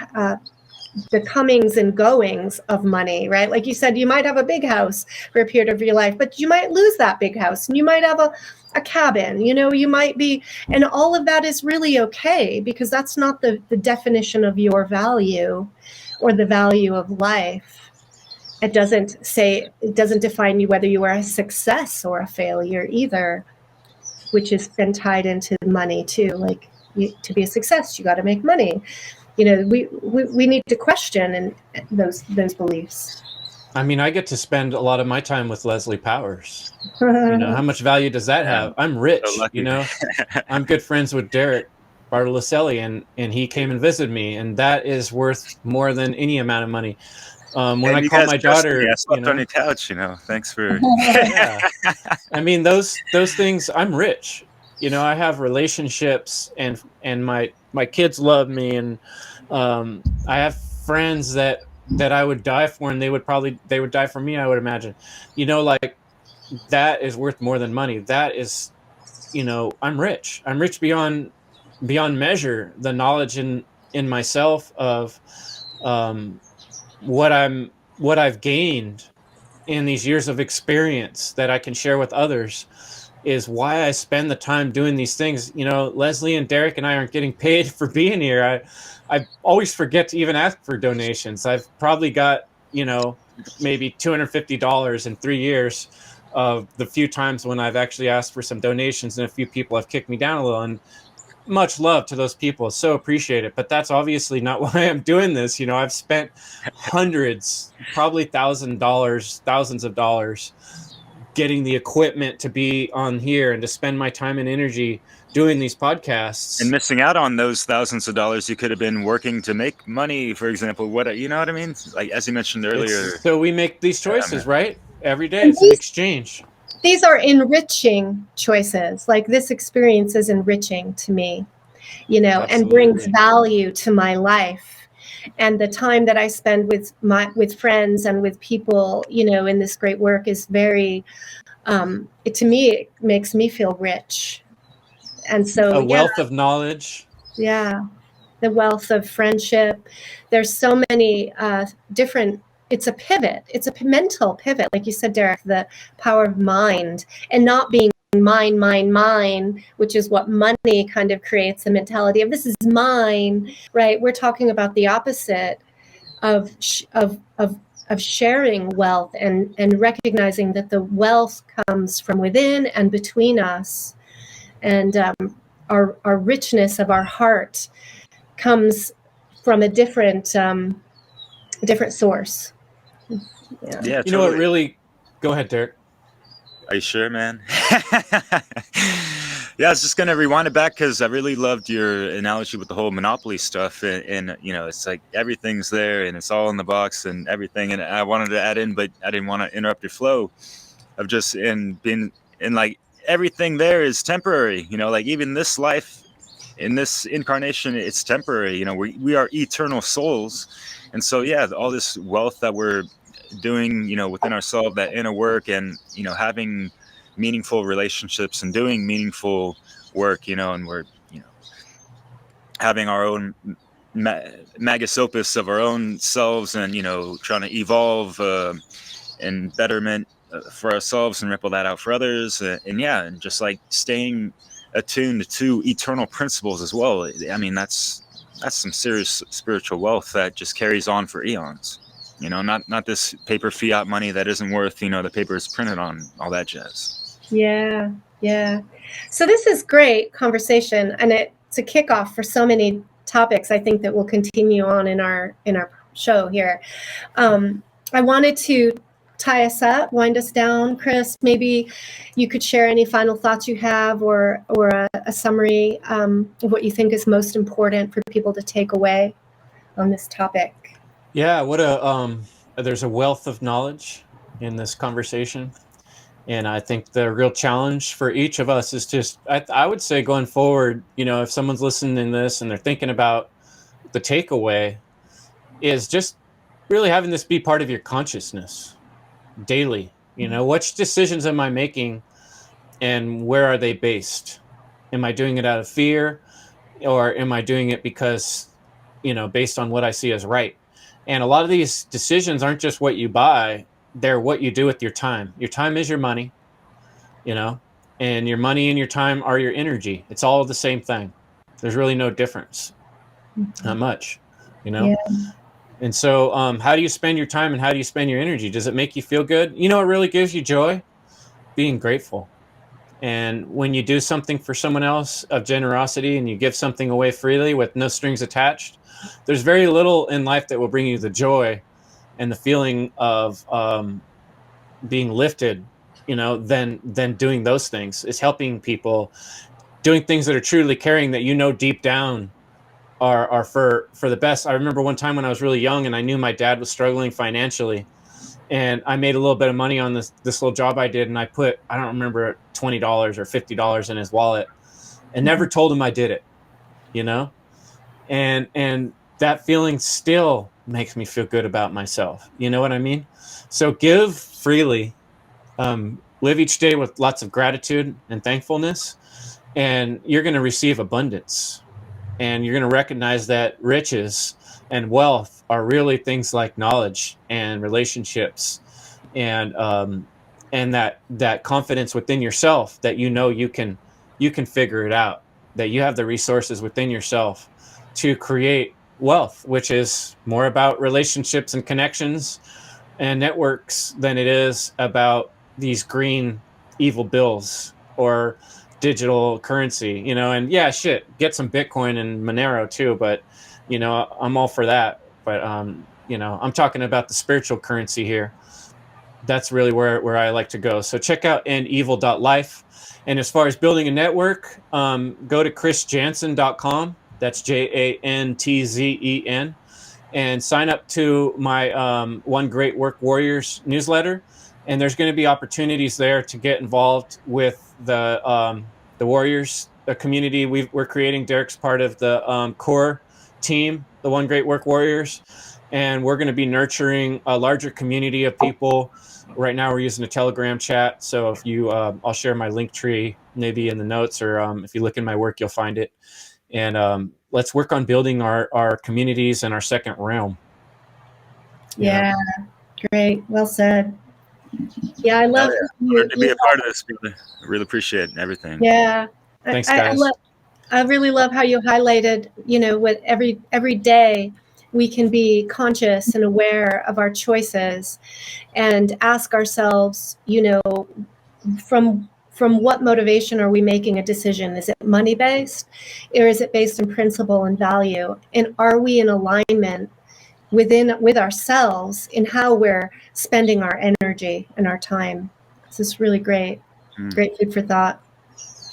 the comings and goings of money, right? Like you said, you might have a big house for a period of your life, but you might lose that big house, and you might have a cabin, you might be, and all of that is really okay, because that's not the definition of your value or the value of life. It doesn't define you whether you are a success or a failure either, which has been tied into money too. Like, to be a success, you got to make money. We need to question those beliefs. I mean, I get to spend a lot of my time with Leslie Powers. How much value does that have? I'm rich, So I'm good friends with Derek Bartolocelli, and he came and visited me, and that is worth more than any amount of money. When I call my daughter, I slept on your couch, thanks for. Yeah. I mean, those things, I'm rich. I have relationships, and my kids love me, and I have friends that I would die for, and they would die for me, I would imagine. Like, that is worth more than money. That is, I'm rich. I'm rich beyond measure. The knowledge in myself of what I've gained in these years of experience that I can share with others is why I spend the time doing these things. Leslie and Derek and I aren't getting paid for being here. I always forget to even ask for donations. I've probably got, maybe $250 in 3 years of the few times when I've actually asked for some donations, and a few people have kicked me down a little, and much love to those people. So appreciate it. But that's obviously not why I'm doing this. I've spent hundreds, probably thousands of dollars getting the equipment to be on here and to spend my time and energy doing these podcasts. And missing out on those thousands of dollars you could have been working to make money, for example. You know what I mean? Like, as you mentioned earlier. So we make these choices, right? Every day it's an exchange. These are enriching choices. Like, this experience is enriching to me, Absolutely. and brings value to my life. And the time that I spend with friends and with people, in this great work is very, to me, it makes me feel rich. And so a wealth of knowledge. Yeah. The wealth of friendship. There's so many different, it's a pivot. It's a mental pivot. Like you said, Derek, the power of mind, and not being mine, which is what money kind of creates, the mentality of this is mine, right? We're talking about the opposite of sharing wealth, and recognizing that the wealth comes from within and between us, and our richness of our heart comes from a different source. Yeah, You know what really? Go ahead, Derek. Are you sure, man? Yeah, I was just gonna rewind it back because I really loved your analogy with the whole monopoly stuff, and it's like everything's there and it's all in the box and everything. And I wanted to add in, but I didn't want to interrupt your flow of just like everything there is temporary. Like, even this life, in this incarnation, it's temporary. We are eternal souls, and so yeah, all this wealth that we're doing, within ourselves, that inner work, and having meaningful relationships and doing meaningful work, and we're having our own magus opus of our own selves, and trying to evolve and betterment for ourselves and ripple that out for others, and just like staying attuned to eternal principles as well. I mean, that's some serious spiritual wealth that just carries on for eons. Not this paper fiat money that isn't worth, the paper is printed on, all that jazz. Yeah. So this is great conversation, and it's a kickoff for so many topics, I think, that will continue on in our show here. I wanted to tie us up, wind us down. Chris, maybe you could share any final thoughts you have, or a summary of what you think is most important for people to take away on this topic. Yeah, there's a wealth of knowledge in this conversation. And I think the real challenge for each of us is just, I would say, going forward, if someone's listening to this and they're thinking about the takeaway, is just really having this be part of your consciousness daily. Which decisions am I making, and where are they based? Am I doing it out of fear, or am I doing it because, based on what I see as right? And a lot of these decisions aren't just what you buy, they're what you do with your time. Your time is your money, you know, and your money and your time are your energy. It's all the same thing. There's really no difference. Not much, you know? Yeah. And so, how do you spend your time and how do you spend your energy? Does it make you feel good? You know, it really gives you joy, being grateful. And when you do something for someone else of generosity and you give something away freely with no strings attached, there's very little in life that will bring you the joy and the feeling of being lifted, you know, than doing those things. It's helping people, doing things that are truly caring, that you know deep down are for the best. I remember one time when I was really young and I knew my dad was struggling financially, and I made a little bit of money on this little job I did, and I put, I don't remember, $20 or $50 in his wallet, and never told him I did it, you know? And that feeling still makes me feel good about myself. You know what I mean? So give freely, live each day with lots of gratitude and thankfulness, and you're going to receive abundance. And you're going to recognize that riches and wealth are really things like knowledge and relationships, and that confidence within yourself, that you know you can figure it out, that you have the resources within yourself to create wealth, which is more about relationships and connections and networks than it is about these green evil bills or digital currency, you know. And yeah, shit, get some Bitcoin and Monero too, but you know, I'm all for that. But you know, I'm talking about the spiritual currency here. That's really where I like to go. So check out endevil.life. And as far as building a network, go to chrisjantzen.com. That's JANTZEN, and sign up to my One Great Work Warriors newsletter. And there's going to be opportunities there to get involved with the Warriors, the community we're creating. Derek's part of the core team, the One Great Work Warriors, and we're going to be nurturing a larger community of people. Right now, we're using a Telegram chat. So if you, I'll share my link tree maybe in the notes, or if you look in my work, you'll find it. And let's work on building our communities and our second realm. Yeah. Great. Well said. Yeah, I love to be a part of this. Really, I really appreciate everything. Yeah. Thanks, guys. I really love how you highlighted, you know, what every day we can be conscious and aware of our choices and ask ourselves, you know, from what motivation are we making a decision? Is it money based, or is it based on principle and value? And are we in alignment with ourselves in how we're spending our energy and our time? This is really great. Great food for thought.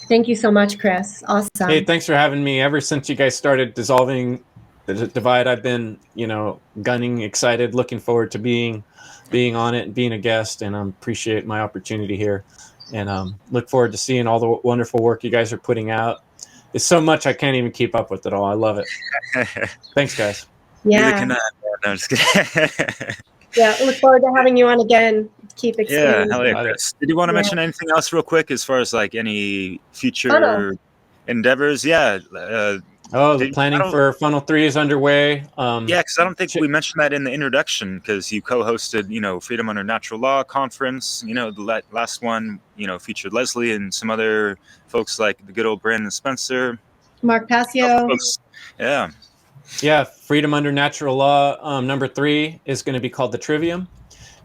Thank you so much, Chris. Awesome. Hey, thanks for having me. Ever since you guys started dissolving the divide, I've been, you know, gunning, excited, looking forward to being on it and being a guest, and appreciate my opportunity here, and look forward to seeing all the wonderful work you guys are putting out. It's so much I can't even keep up with it all. I love it. Thanks, guys. Yeah. No, I'm just kidding. Yeah, look forward to having you on again. Keep expanding. Yeah, hell yeah, Chris. Did you want to mention anything else real quick as far as like any future endeavors? Yeah. The planning for Funnel 3 is underway. Yeah, because I don't think we mentioned that in the introduction, because you co-hosted, you know, Freedom Under Natural Law conference. You know, the last one, you know, featured Leslie and some other folks like the good old Brandon Spencer. Mark Passio. Yeah. Yeah, Freedom Under Natural Law number 3 is going to be called the Trivium,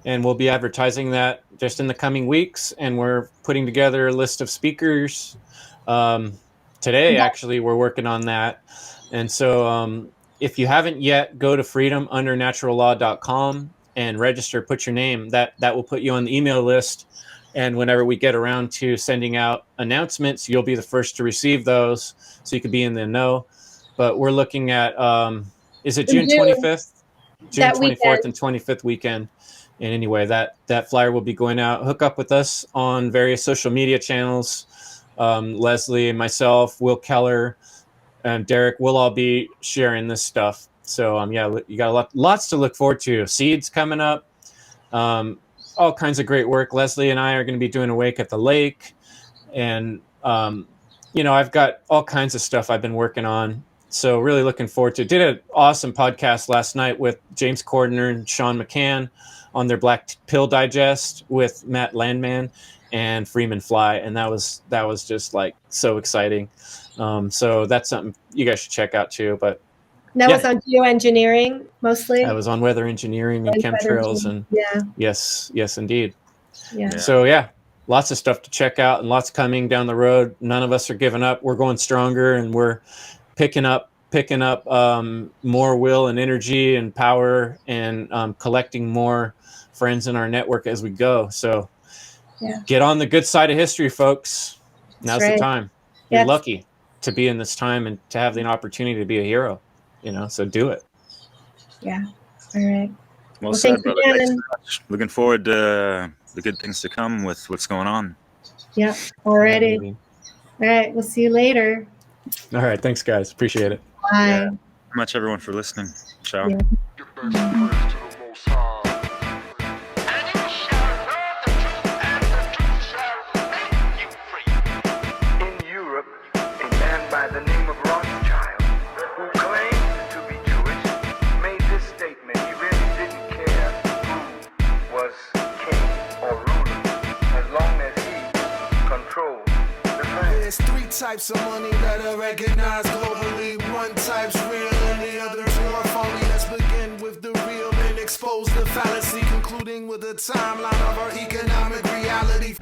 and we'll be advertising that just in the coming weeks. And we're putting together a list of speakers. Today, actually, we're working on that. And so if you haven't yet, go to freedomundernaturallaw.com and register, put your name. That will put you on the email list. And whenever we get around to sending out announcements, you'll be the first to receive those, so you can be in the know. But we're looking at, is it June 25th? June 24th and 25th weekend. And anyway, that flyer will be going out. Hook up with us on various social media channels. Leslie and myself, Will Keller, and Derek will all be sharing this stuff. So yeah, you got lots to look forward to. Seeds coming up, all kinds of great work. Leslie and I are going to be doing a wake at the lake, and you know, I've got all kinds of stuff I've been working on. So really looking forward to it. Did an awesome podcast last night with James Cordner and Sean McCann on their Black Pill Digest with Matt Landman and Freeman Fly. And that was just like so exciting. So that's something you guys should check out too. But that was on geoengineering mostly. I was on weather engineering and chemtrails, and yes, indeed. Yeah. So lots of stuff to check out and lots coming down the road. None of us are giving up. We're going stronger, and we're picking up more will and energy and power, and collecting more friends in our network as we go. So get on the good side of history, folks. Now's the time. You're lucky to be in this time and to have the opportunity to be a hero. So do it. Yeah. All right. Well said, brother. Thanks so much. Looking forward to the good things to come with what's going on. Yeah. Alrighty. All right. We'll see you later. All right. Thanks, guys. Appreciate it. Bye. Yeah. Thank you much, everyone, for listening. Ciao. Yeah. In Europe, a man by the name of Rothschild, who claimed to be Jewish, made this statement. He really didn't care who was king or ruler, as long as he controlled the land. There's 3 types of money that are recognized globally. One type's real and the other 2 are phony. Let's begin with the real and expose the fallacy, concluding with a timeline of our economic reality.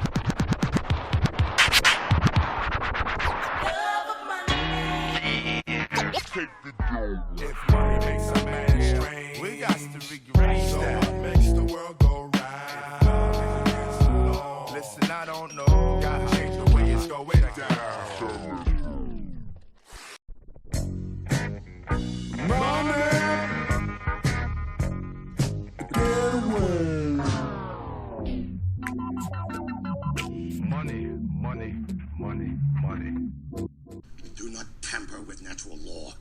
If money makes a man strange, we got to rearrange that. What makes the world go round? Listen, I don't know. Gotta change the way it's going down. Money, get away. Money. Do not tamper with natural law.